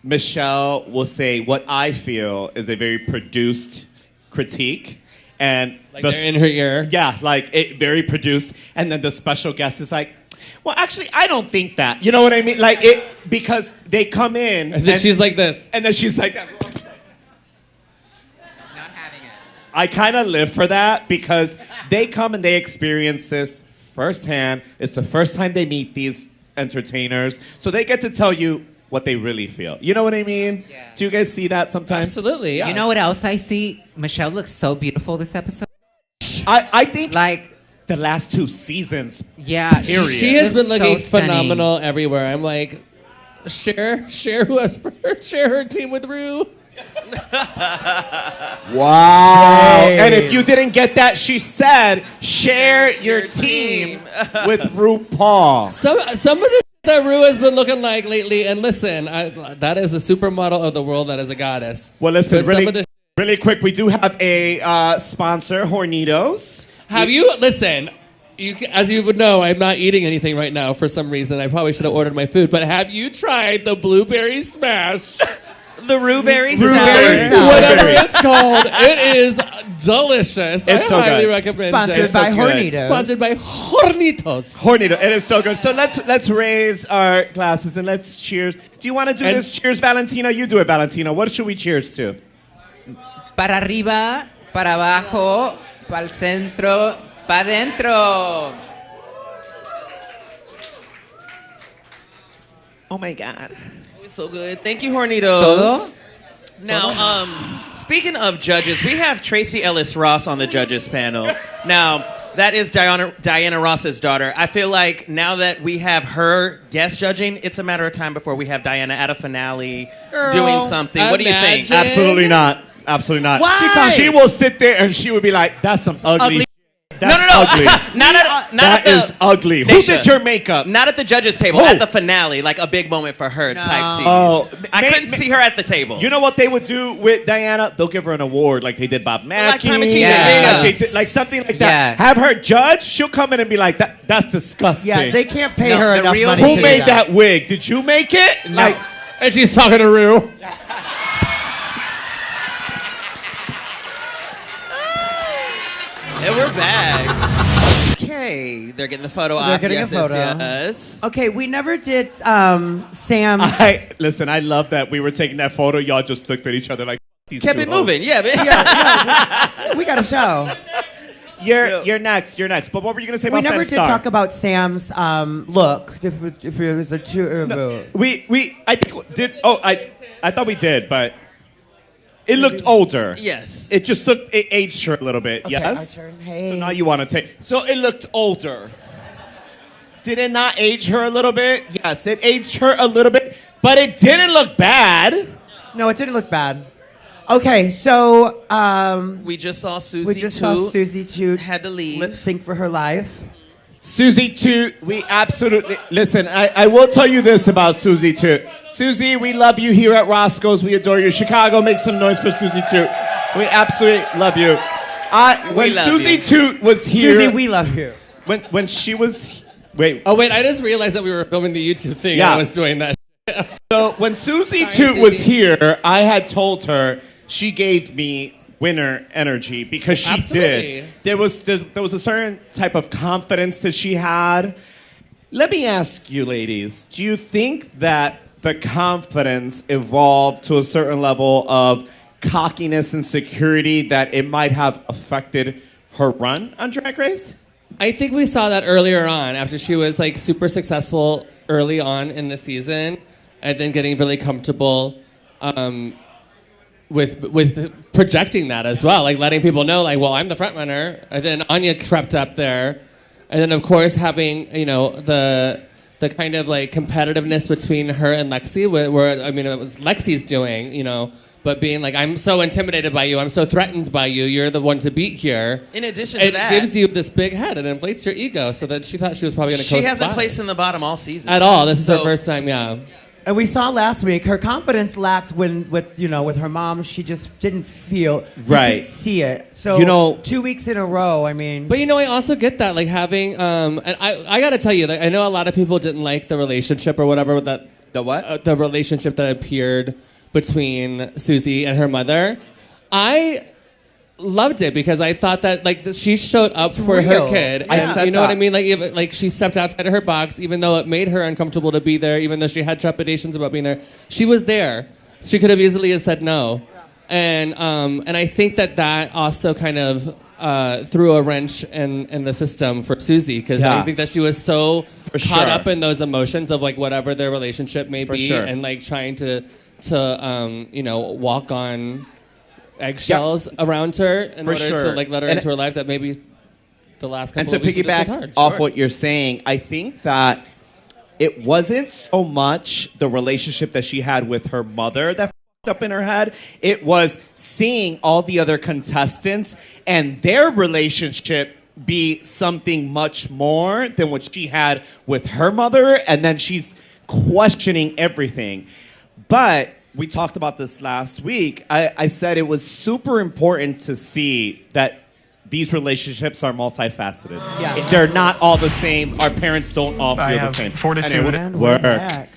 Speaker 2: Michelle will say what I feel is a very produced critique, and
Speaker 4: Like they're in her ear.
Speaker 2: Yeah, like it very produced, and then the special guest is like, well, actually, I don't think that. You know what I mean? Like it because they come in,
Speaker 4: And then she's like this.
Speaker 2: and then she's like.
Speaker 3: Not having it.
Speaker 2: I kind of live for that because they come and they experience this firsthand. It's the first time they meet these entertainers, so they get to tell you what they really feel. You know what I mean?
Speaker 3: Yeah.
Speaker 2: Do you guys see that sometimes?
Speaker 4: Absolutely, yeah.
Speaker 3: You know what else I see? Michelle looks so beautiful this episode.
Speaker 2: I think
Speaker 3: Like,
Speaker 2: the last 2 seasons.
Speaker 3: yeah.
Speaker 2: Period.
Speaker 4: She has been
Speaker 3: looks
Speaker 4: looking
Speaker 3: so stunning.
Speaker 4: phenomenal everywhere. I'm like, share her team with Rue.
Speaker 2: Wow.
Speaker 5: Hey.
Speaker 2: And if you didn't get that, she said, share your team with RuPaul.
Speaker 4: Some of the that Rue has been looking like lately, and listen, that is a supermodel of the world. That is a goddess.
Speaker 2: Well, listen,
Speaker 4: But some of the
Speaker 2: really quick, we do have a sponsor, Hornitos.
Speaker 4: have you listen? As you would know, I'm not eating anything right now for some reason. I probably should have ordered my food. But have you tried the blueberry smash?
Speaker 1: The Ruberry
Speaker 5: Blueberry
Speaker 1: Sour.
Speaker 5: Sour.
Speaker 4: Whatever it's called, it is delicious. I
Speaker 2: It's so
Speaker 4: highly
Speaker 2: good.
Speaker 4: recommend
Speaker 5: Sponsored
Speaker 4: it.
Speaker 5: by
Speaker 2: good.
Speaker 5: Hornitos.
Speaker 4: Sponsored by Hornitos.
Speaker 2: Hornito, it is so good. So let's raise our glasses and let's cheers. Do you want to do
Speaker 4: And-
Speaker 2: this? Cheers, Valentina. You do it, Valentina. What should we cheers to?
Speaker 3: Para arriba, para abajo, para el centro, para adentro.
Speaker 2: Oh my God.
Speaker 1: So good. Thank you, Hornitos.
Speaker 3: Todo?
Speaker 1: Now, speaking of judges, we have Tracy Ellis Ross on the judges panel. Now, that is Diana Ross's daughter. I feel like now that we have her guest judging, it's a matter of time before we have Diana at a finale doing something. What do you think?
Speaker 4: Imagine.
Speaker 2: Absolutely not. Absolutely not.
Speaker 1: Why?
Speaker 2: She will sit there and she would be like, "That's some ugly. That's ugly.
Speaker 1: Not
Speaker 2: is ugly. Who
Speaker 1: Naysha,
Speaker 2: did your makeup?
Speaker 1: Not at the judges' table.
Speaker 2: Who?
Speaker 1: At the finale, like a big moment for her type tease.
Speaker 2: Oh,
Speaker 1: I couldn't see her at the table.
Speaker 2: You know what they would do with Diana? They'll give her an award like they did Bob Mackie.
Speaker 1: Lifetime Achievement.
Speaker 3: Yes.
Speaker 2: Like something like that.
Speaker 3: Yes.
Speaker 2: Have her judge. She'll come in and be like, "That's disgusting."
Speaker 5: Yeah, they can't pay
Speaker 3: No,
Speaker 5: her
Speaker 3: the
Speaker 5: enough
Speaker 3: real-
Speaker 5: money.
Speaker 2: Who
Speaker 5: to
Speaker 2: made
Speaker 5: do
Speaker 2: that wig? Did you make it? Like,
Speaker 4: And she's talking to Rue.
Speaker 1: And we're back. Okay, they're getting the photo
Speaker 5: They're
Speaker 1: op.
Speaker 5: getting
Speaker 1: Yes,
Speaker 5: a photo.
Speaker 1: yes.
Speaker 5: Okay, we never did Sam.
Speaker 2: Listen, I love that we were taking that photo. Y'all just looked at each other like these
Speaker 1: Kept
Speaker 2: two
Speaker 1: it moving.
Speaker 2: hoes.
Speaker 1: Yeah, man.
Speaker 5: We got a show.
Speaker 2: You're next. You're next. But what were you gonna say
Speaker 5: We
Speaker 2: about
Speaker 5: never
Speaker 2: Sam's
Speaker 5: did
Speaker 2: star?
Speaker 5: talk about Sam's look. If it was a two.
Speaker 2: I think did. Oh, I thought we did, but it looked older.
Speaker 1: Yes.
Speaker 2: It just looked. It aged her a little bit.
Speaker 5: Okay,
Speaker 2: yes.
Speaker 5: our turn. Hey.
Speaker 2: So now you want to take. So it looked older. Did it not age her a little bit? Yes, it aged her a little bit, but it didn't look bad.
Speaker 5: No, it didn't look bad. Okay, so
Speaker 1: We just saw Susie.
Speaker 5: we just saw Susie Toot
Speaker 1: had to leave.
Speaker 5: lip sync for her life.
Speaker 2: Susie Toot, we absolutely listen. I will tell you this about Susie Toot. Susie, we love you here at Roscoe's. We adore you. Chicago, make some noise for Susie Toot. We absolutely love you. When
Speaker 1: love
Speaker 2: Susie
Speaker 1: you.
Speaker 2: Toot was here,
Speaker 5: Susie, we love you.
Speaker 2: when she was wait.
Speaker 4: Oh wait, I just realized that we were filming the YouTube thing.
Speaker 2: Yeah.
Speaker 4: I was doing that.
Speaker 2: So when Susie
Speaker 4: Sorry,
Speaker 2: Toot was
Speaker 4: Susie.
Speaker 2: here, I had told her she gave me winner energy because she
Speaker 4: Absolutely.
Speaker 2: did. There was a certain type of confidence that she had. Let me ask you, ladies, do you think that the confidence evolved to a certain level of cockiness and security that it might have affected her run on Drag Race?
Speaker 4: I think we saw that earlier on after she was like super successful early on in the season, and then getting really comfortable with projecting that as well, like letting people know, like, well, I'm the front runner, and then Anya crept up there, and then of course having the kind of like competitiveness between her and Lexi, where I mean it was Lexi's doing, but being like, I'm so intimidated by you, I'm so threatened by you, you're the one to beat here.
Speaker 1: In addition to
Speaker 4: it
Speaker 1: that,
Speaker 4: gives you this big head, it inflates your ego, so that she thought she was probably going to coast
Speaker 1: she hasn't
Speaker 4: by.
Speaker 1: placed in the bottom all season
Speaker 4: At all. This is her
Speaker 1: So-
Speaker 4: first time, yeah.
Speaker 5: And we saw last week her confidence lacked with her mom. She just didn't feel
Speaker 2: Right.
Speaker 5: You could see it. So 2 weeks in a row. I mean,
Speaker 4: But I also get that, like having, and I got to tell you, like, I know a lot of people didn't like the relationship or whatever that
Speaker 2: The what?
Speaker 4: the relationship that appeared between Susie and her mother. I loved it because I thought that she showed up for
Speaker 5: real.
Speaker 4: her kid.
Speaker 2: I
Speaker 4: And
Speaker 2: said
Speaker 4: you know what
Speaker 2: that.
Speaker 4: I mean? Like she stepped outside of her box, even though it made her uncomfortable to be there, even though she had trepidations about being there. She was there. She could have easily have said no. And I think that also kind of threw a wrench in the system for Susie, because I think that she was so caught up in those emotions of like whatever their relationship may be,
Speaker 2: sure.
Speaker 4: and like trying to walk on eggshells around her in
Speaker 2: For
Speaker 4: order
Speaker 2: sure.
Speaker 4: to like let her
Speaker 2: And-
Speaker 4: into her life, that maybe the last couple
Speaker 2: And to
Speaker 4: of weeks have just
Speaker 2: piggyback
Speaker 4: been hard.
Speaker 2: off what you're saying, I think that it wasn't so much the relationship that she had with her mother that f***ed up in her head. It was seeing all the other contestants and their relationship be something much more than what she had with her mother, and then she's questioning everything. But we talked about this last week. I said it was super important to see that these relationships are multifaceted.
Speaker 5: Yeah.
Speaker 2: They're not all the same. Our parents don't all feel
Speaker 6: I
Speaker 2: the
Speaker 6: have
Speaker 2: same.
Speaker 6: fortitude.
Speaker 2: And it would work.
Speaker 5: back.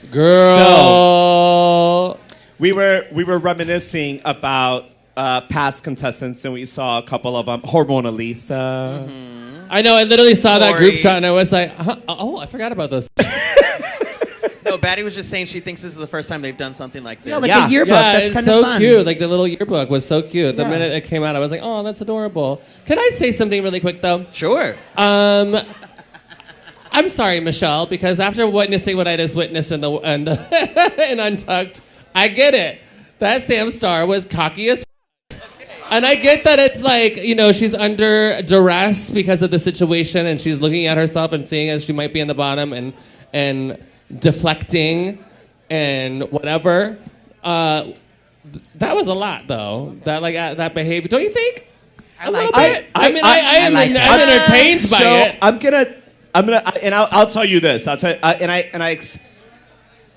Speaker 4: Girl.
Speaker 2: We were reminiscing about past contestants, and we saw a couple of them. Hormona Lisa.
Speaker 4: I know, I literally saw that
Speaker 1: Corey.
Speaker 4: group shot and I was like, oh, I forgot about those.
Speaker 1: No, Batty was just saying she thinks this is the first time they've done something like this.
Speaker 5: Yeah, like
Speaker 2: Yeah.
Speaker 5: a yearbook.
Speaker 4: Yeah,
Speaker 5: That's
Speaker 4: it's
Speaker 5: kind
Speaker 4: so
Speaker 5: of fun.
Speaker 4: cute. Like the little yearbook was so cute. The
Speaker 5: Yeah.
Speaker 4: minute it came out, I was like, oh, that's adorable. Can I say something really quick though?
Speaker 1: Sure.
Speaker 4: I'm sorry, Michelle, because after witnessing what I just witnessed in Untucked, I get it. That Sam Star was cocky as and I get that it's like, she's under duress because of the situation, and she's looking at herself and seeing as she might be in the bottom and deflecting and whatever. That was a lot, though. That behavior. Don't you think?
Speaker 3: I like
Speaker 4: it.
Speaker 3: it.
Speaker 4: I'm entertained by it.
Speaker 2: I'm gonna, and I'll tell you this.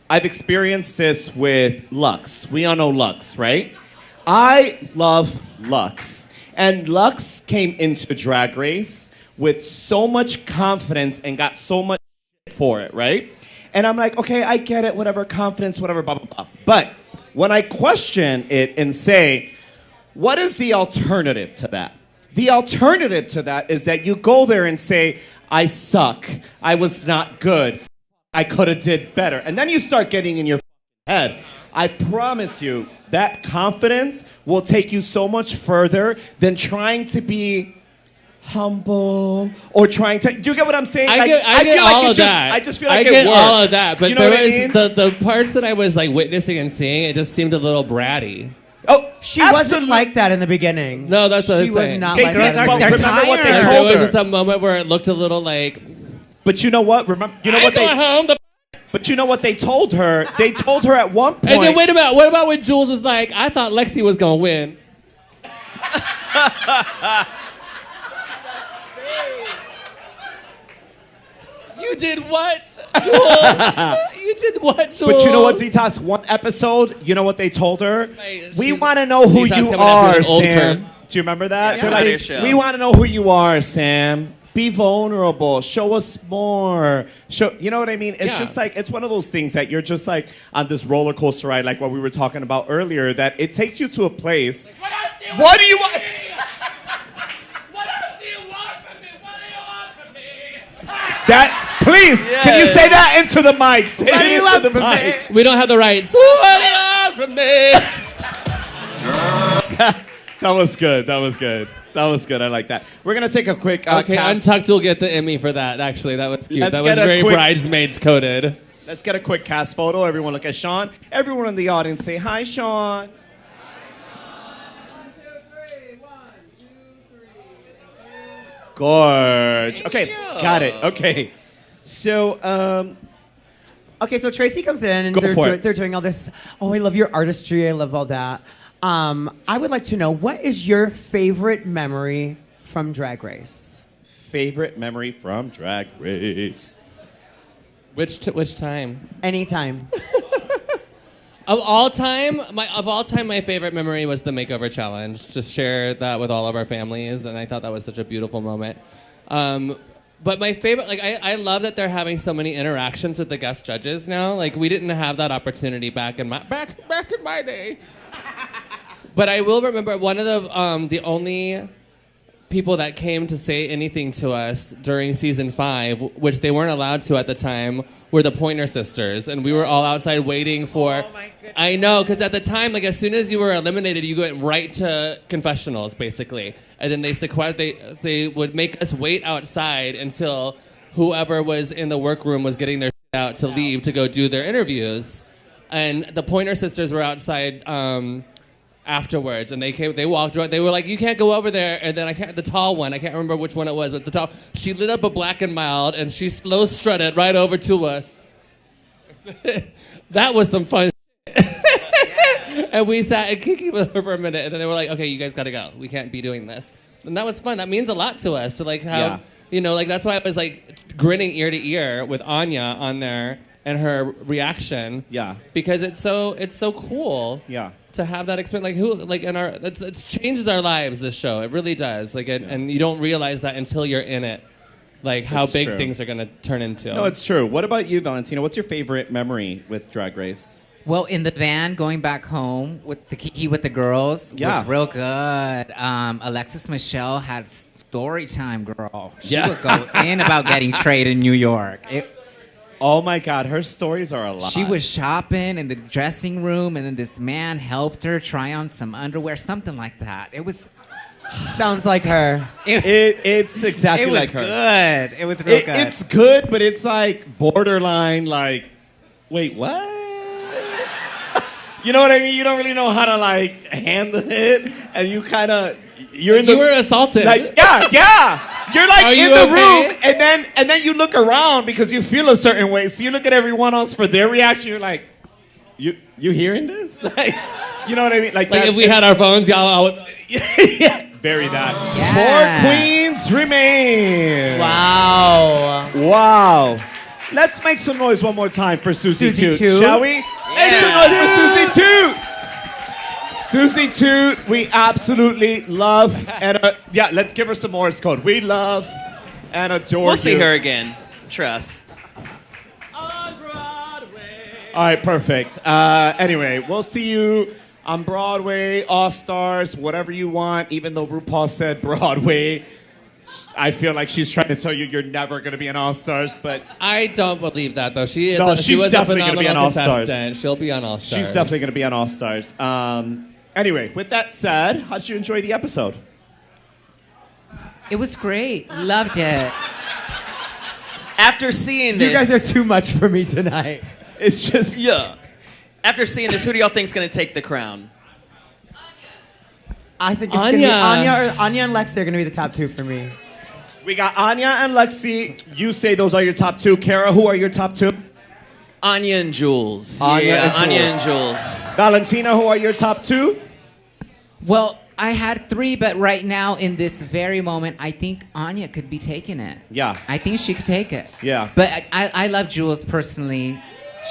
Speaker 2: I've experienced this with Lux. We all know Lux, right? I love Lux, and Lux came into Drag Race with so much confidence and got so much for it, right? And I'm like, okay, I get it, whatever, confidence, whatever, blah, blah, blah. But when I question it and say, what is the alternative to that? The alternative to that is that you go there and say, I suck, I was not good, I could have did better. And then you start getting in your head. I promise you, that confidence will take you so much further than trying to be humble or trying to. Do you get what I'm saying?
Speaker 4: I get all of that.
Speaker 2: I just feel like
Speaker 4: I get
Speaker 2: it works.
Speaker 4: all of that. But
Speaker 2: you know
Speaker 4: there was
Speaker 2: I mean?
Speaker 4: the parts that I was like witnessing and seeing. It just seemed a little bratty.
Speaker 2: Oh,
Speaker 5: She wasn't like that in the beginning.
Speaker 4: No, that's what I'm
Speaker 5: she
Speaker 4: saying.
Speaker 5: was not
Speaker 2: They
Speaker 5: like
Speaker 2: did,
Speaker 5: that.
Speaker 2: but
Speaker 5: In the beginning.
Speaker 2: remember what they
Speaker 4: There
Speaker 2: told
Speaker 4: was
Speaker 2: her.
Speaker 4: just a moment where it looked a little like.
Speaker 2: But you know what? Remember, you know
Speaker 4: I
Speaker 2: what
Speaker 4: go
Speaker 2: they.
Speaker 4: home.
Speaker 2: But you know what they told her? They told her at one point.
Speaker 4: And then wait a minute. What about when Jules was like, I thought Lexi was gonna win. You did what, Jules? You did what, Jules?
Speaker 2: But you know what, Detox? One episode, you know what they told her? We
Speaker 4: She's-
Speaker 2: want to know who
Speaker 4: Detox
Speaker 2: you
Speaker 4: coming at you
Speaker 2: are,
Speaker 4: like old
Speaker 2: Sam.
Speaker 4: curse.
Speaker 2: Do you remember that?
Speaker 1: Yeah,
Speaker 2: They're
Speaker 1: on their
Speaker 2: like,
Speaker 1: show.
Speaker 2: we want to know who you are, Sam. Be vulnerable. Show us more. You know what I mean? It's
Speaker 4: Yeah.
Speaker 2: just like, it's one of those things that you're just like on this roller coaster ride, like what we were talking about earlier, that it takes you to a place. What do you want?
Speaker 4: What else do you want from me? What do you want from me?
Speaker 2: That, please, can you say that into the mic? Say it into the mic.
Speaker 4: We don't have the rights. What do you want from me?
Speaker 2: That was good. That was good. That was good. I like that. We're going to take a quick
Speaker 4: Okay,
Speaker 2: cast.
Speaker 4: Untucked will get the Emmy for that. Actually, that was cute.
Speaker 2: Let's
Speaker 4: that
Speaker 2: get
Speaker 4: was
Speaker 2: a
Speaker 4: very
Speaker 2: quick-
Speaker 4: bridesmaids coded.
Speaker 2: Let's get a quick cast photo. Everyone look at Sean. Everyone in the audience say, hi, Sean. Gorge. Okay, got it. Okay. So,
Speaker 5: Okay, so Tracy comes in and
Speaker 2: Go for it.
Speaker 5: they're doing all this. Oh, I love your artistry. I love all that. I would like to know, what is your favorite memory from Drag Race?
Speaker 2: favorite memory from Drag Race.
Speaker 4: Which time?
Speaker 5: Anytime.
Speaker 4: Of all time, my favorite memory was the Makeover challenge. Just share that with all of our families, and I thought that was such a beautiful moment. But my favorite, I love that they're having so many interactions with the guest judges now. Like, we didn't have that opportunity back in my day. But I will remember one of the only people that came to say anything to us during season 5, which they weren't allowed to at the time, were the Pointer Sisters, and we were all outside waiting for. Oh my goodness. I know, because at the time, like, as soon as you were eliminated, you went right to confessionals, basically, and then they would make us wait outside until whoever was in the workroom was getting their shit out to leave to go do their interviews, and the Pointer Sisters were outside. Afterwards, and they walked around. They were like, "You can't go over there." And then the tall one, I can't remember which one it was, but she lit up a Black and Mild, and she slow strutted right over to us. That was some fun. And we sat and kiki with her for a minute, and then they were like, "Okay, you guys got to go. We can't be doing this." And that was fun. That means a lot to us to like have, that's why I was like grinning ear to ear with Anya on there and her reaction.
Speaker 2: Yeah.
Speaker 4: Because it's so cool.
Speaker 2: Yeah.
Speaker 4: To have that experience, it changes our lives. This show, it really does. And you don't realize that until you're in it, like how
Speaker 2: It's
Speaker 4: big
Speaker 2: true.
Speaker 4: things are gonna turn into.
Speaker 2: No, it's true. What about you, Valentina? What's your favorite memory with Drag Race?
Speaker 3: Well, in the van going back home with the Kiki with the girls was real good. Alexis Michelle had story time, girl. She would go in about getting trade in New York.
Speaker 2: Oh my God, her stories are a lot.
Speaker 3: She was shopping in the dressing room, and then this man helped her try on some underwear, something like that. It was.
Speaker 5: Sounds like her.
Speaker 2: It's exactly like her.
Speaker 3: Good. It was real good.
Speaker 2: It's good, but it's like borderline. Like, wait, what? You know what I mean? You don't really know how to like handle it, and you kind of you
Speaker 4: were assaulted.
Speaker 2: Like, yeah. You're like
Speaker 4: Are
Speaker 2: in
Speaker 4: you
Speaker 2: the
Speaker 4: okay?
Speaker 2: room, and then you look around because you feel a certain way. So you look at everyone else for their reaction. You're like, you hearing this? Like, You know what I mean?
Speaker 4: Like if we had our phones, y'all would...
Speaker 2: Yeah. Bury that.
Speaker 3: Yeah.
Speaker 2: 4 queens remain.
Speaker 5: Wow.
Speaker 2: Wow. Let's make some noise one more time for Susie
Speaker 5: Susie
Speaker 2: Toot,
Speaker 5: Toot.
Speaker 2: shall we? Make some noise for Susie Toot. Susie Toot, we absolutely love and yeah, let's give her some Morse code. We love and adore
Speaker 1: We'll see
Speaker 2: you.
Speaker 1: her again. Trust.
Speaker 4: On Broadway.
Speaker 2: All right, perfect. Anyway, we'll see you on Broadway, All Stars, whatever you want. Even though RuPaul said Broadway, I feel like she's trying to tell you you're never going to be an All Stars, but
Speaker 4: I don't believe that though. She is.
Speaker 2: No,
Speaker 4: she
Speaker 2: she's
Speaker 4: was
Speaker 2: definitely
Speaker 4: a
Speaker 2: gonna be
Speaker 4: phenomenal
Speaker 2: on All-Stars.
Speaker 4: contestant. She'll be on All Stars.
Speaker 2: she's definitely going to be on All Stars. Anyway, with that said, how did you enjoy the episode?
Speaker 3: It was great. Loved it.
Speaker 1: After seeing this,
Speaker 5: You guys are too much for me tonight.
Speaker 2: It's just
Speaker 1: yeah. After seeing this, who do y'all think's gonna take the crown?
Speaker 5: I think it's gonna be
Speaker 4: Anya.
Speaker 5: Anya and Lexi are gonna be the top 2 for me.
Speaker 2: we got Anya and Lexi. You say those are your top 2. Kara, who are your top 2?
Speaker 1: Anya and Jules.
Speaker 2: Anya
Speaker 1: yeah,
Speaker 2: and
Speaker 1: Anya
Speaker 2: Jules.
Speaker 1: and Jules.
Speaker 2: Valentina, who are your top 2?
Speaker 3: Well, I had 3, but right now, in this very moment, I think Anya could be taking it.
Speaker 2: Yeah.
Speaker 3: I think she could take it.
Speaker 2: Yeah.
Speaker 3: But I love Jules personally.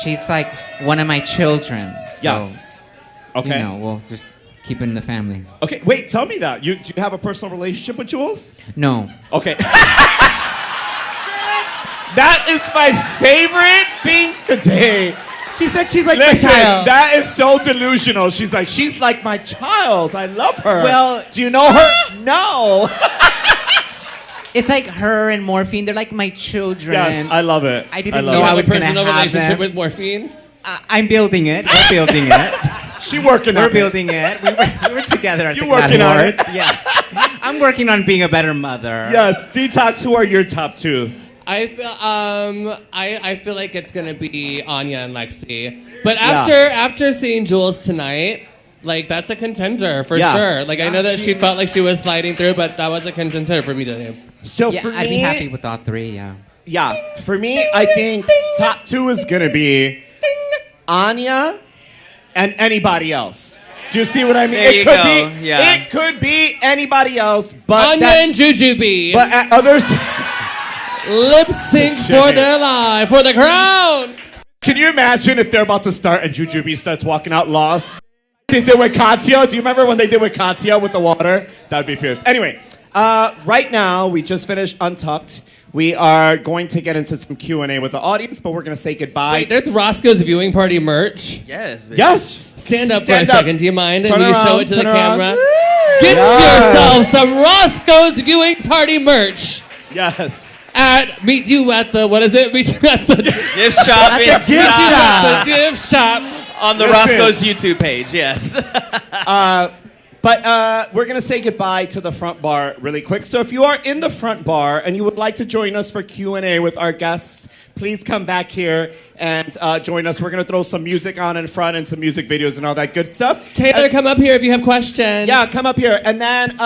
Speaker 3: She's like one of my children. So,
Speaker 2: Yes. Okay.
Speaker 3: You know, we'll just keep it in the family.
Speaker 2: Okay, wait, tell me that. Do you have a personal relationship with Jules?
Speaker 3: No.
Speaker 2: Okay. That is my favorite thing today.
Speaker 5: She said she's like
Speaker 2: Listen,
Speaker 5: my child.
Speaker 2: that is so delusional. She's like my child. I love her.
Speaker 3: Well-
Speaker 2: do you know her? No.
Speaker 3: It's like her and Morphine. They're like my children.
Speaker 2: Yes, I love it.
Speaker 3: I didn't
Speaker 2: love
Speaker 3: know
Speaker 4: You
Speaker 3: I
Speaker 4: have
Speaker 3: was
Speaker 4: a
Speaker 3: gonna
Speaker 4: personal
Speaker 3: have
Speaker 4: relationship
Speaker 3: them.
Speaker 4: with morphine?
Speaker 3: I'm building it. We're building it.
Speaker 2: She working
Speaker 3: We're
Speaker 2: on it.
Speaker 3: building it. We were together at
Speaker 2: You
Speaker 3: the
Speaker 2: working on it?
Speaker 3: Awards. Yeah. I'm working on being a better mother.
Speaker 2: Yes, Detox. Who are your top 2?
Speaker 4: I feel I feel like it's gonna be Anya and Lexi. But after seeing Jules tonight, like that's a contender for
Speaker 2: Yeah.
Speaker 4: sure. Like I know that she felt like she was sliding through, but that was a contender for me today.
Speaker 2: So
Speaker 3: Yeah,
Speaker 2: for
Speaker 3: I'd
Speaker 2: me,
Speaker 3: be happy with all 3, yeah.
Speaker 2: yeah, for me, I think top 2 is gonna be Anya and anybody else. Do you see what I mean?
Speaker 1: There
Speaker 2: it
Speaker 1: you
Speaker 2: could
Speaker 1: go,
Speaker 2: be.
Speaker 1: yeah.
Speaker 2: It could be anybody else, but
Speaker 4: Anya and Jujubee
Speaker 2: but others.
Speaker 4: lip sync
Speaker 2: Shit.
Speaker 4: for their life for the crown.
Speaker 2: Can you imagine if they're about to start and Jujubee starts walking out lost? They did with Katya. Do you remember when they did with Katya with the water? That'd be fierce. Anyway, right now we just finished Untucked. We are going to get into some Q&A with the audience, but we're going to say goodbye.
Speaker 4: Wait, there's Roscoe's viewing party merch.
Speaker 1: Yes. Bitch.
Speaker 2: Yes.
Speaker 4: Stand up for
Speaker 2: Stand
Speaker 4: a
Speaker 2: up.
Speaker 4: second. Do you mind?
Speaker 2: Turn
Speaker 4: And you show
Speaker 2: around,
Speaker 4: it to the
Speaker 2: turn around.
Speaker 4: camera. Get yourself some Roscoe's viewing party merch.
Speaker 2: Yes.
Speaker 4: Meet you at the what is it? Meet you at the
Speaker 1: Gift shop.
Speaker 5: At the
Speaker 1: Gift
Speaker 5: gift
Speaker 1: shop.
Speaker 5: shop.
Speaker 4: the gift shop.
Speaker 1: On the
Speaker 2: Listen.
Speaker 1: Roscoe's YouTube page. Yes.
Speaker 2: But we're going to say goodbye to the front bar really quick. So if you are in the front bar and you would like to join us for Q&A with our guests, please come back here and join us. We're going to throw some music on in front and some music videos and all that good stuff.
Speaker 4: Taylor, come up here if you have questions.
Speaker 2: Yeah, come up here. And then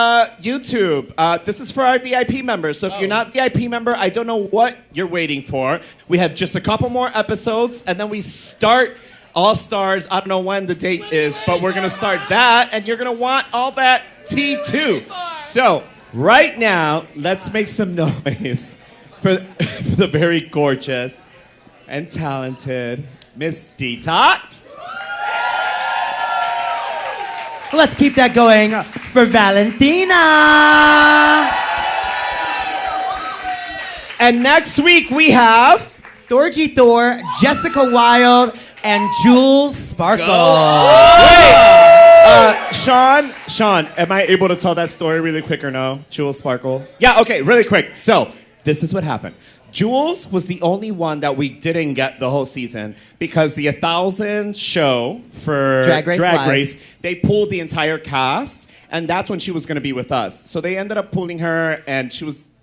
Speaker 2: YouTube. This is for our VIP members. So if you're not VIP member, I don't know what you're waiting for. We have just a couple more episodes, and then we start All Stars. I don't know when the date is, but we're going to start that, and you're going to want all that tea too. So right now, let's make some noise for the very gorgeous and talented Miss Detox.
Speaker 5: Let's keep that going for Valentina.
Speaker 2: And next week we have
Speaker 5: Thorgy Thor, Jessica Wilde, and Jules Sparkle.
Speaker 2: Sean, am I able to tell that story really quick or no? Jules Sparkles? Yeah, okay, really quick. So, this is what happened. Jules was the only one that we didn't get the whole season because the 1,000 show for
Speaker 5: Drag Race Live.
Speaker 2: they pulled the entire cast, and that's when she was going to be with us. So they ended up pulling her, and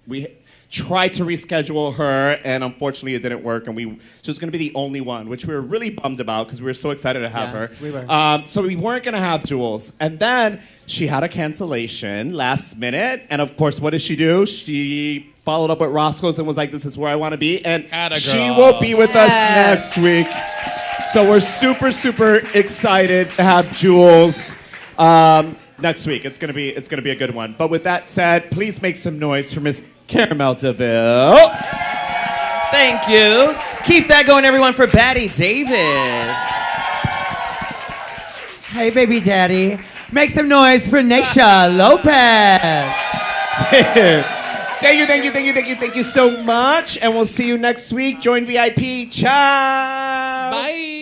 Speaker 2: we tried to reschedule her, and unfortunately it didn't work, and she was going to be the only one, which we were really bummed about because we were so excited to have
Speaker 5: Yes,
Speaker 2: her.
Speaker 5: we were.
Speaker 2: So we weren't going to have Jules. And then she had a cancellation last minute, and of course, what did she do? She followed up with Roscoe's and was like, this is where I want to be, and
Speaker 4: Atta
Speaker 2: she
Speaker 4: girl.
Speaker 2: will be with us
Speaker 5: Yes.
Speaker 2: next week. So we're super, super excited to have Jules next week. It's gonna be a good one. But with that said, please make some noise for Miss Caramel DeVille.
Speaker 1: Thank you. Keep that going, everyone, for Batty Davis.
Speaker 5: Hey, baby daddy. Make some noise for Naysha Lopez.
Speaker 2: Thank you so much. And we'll see you next week. Join VIP. Ciao.
Speaker 4: Bye.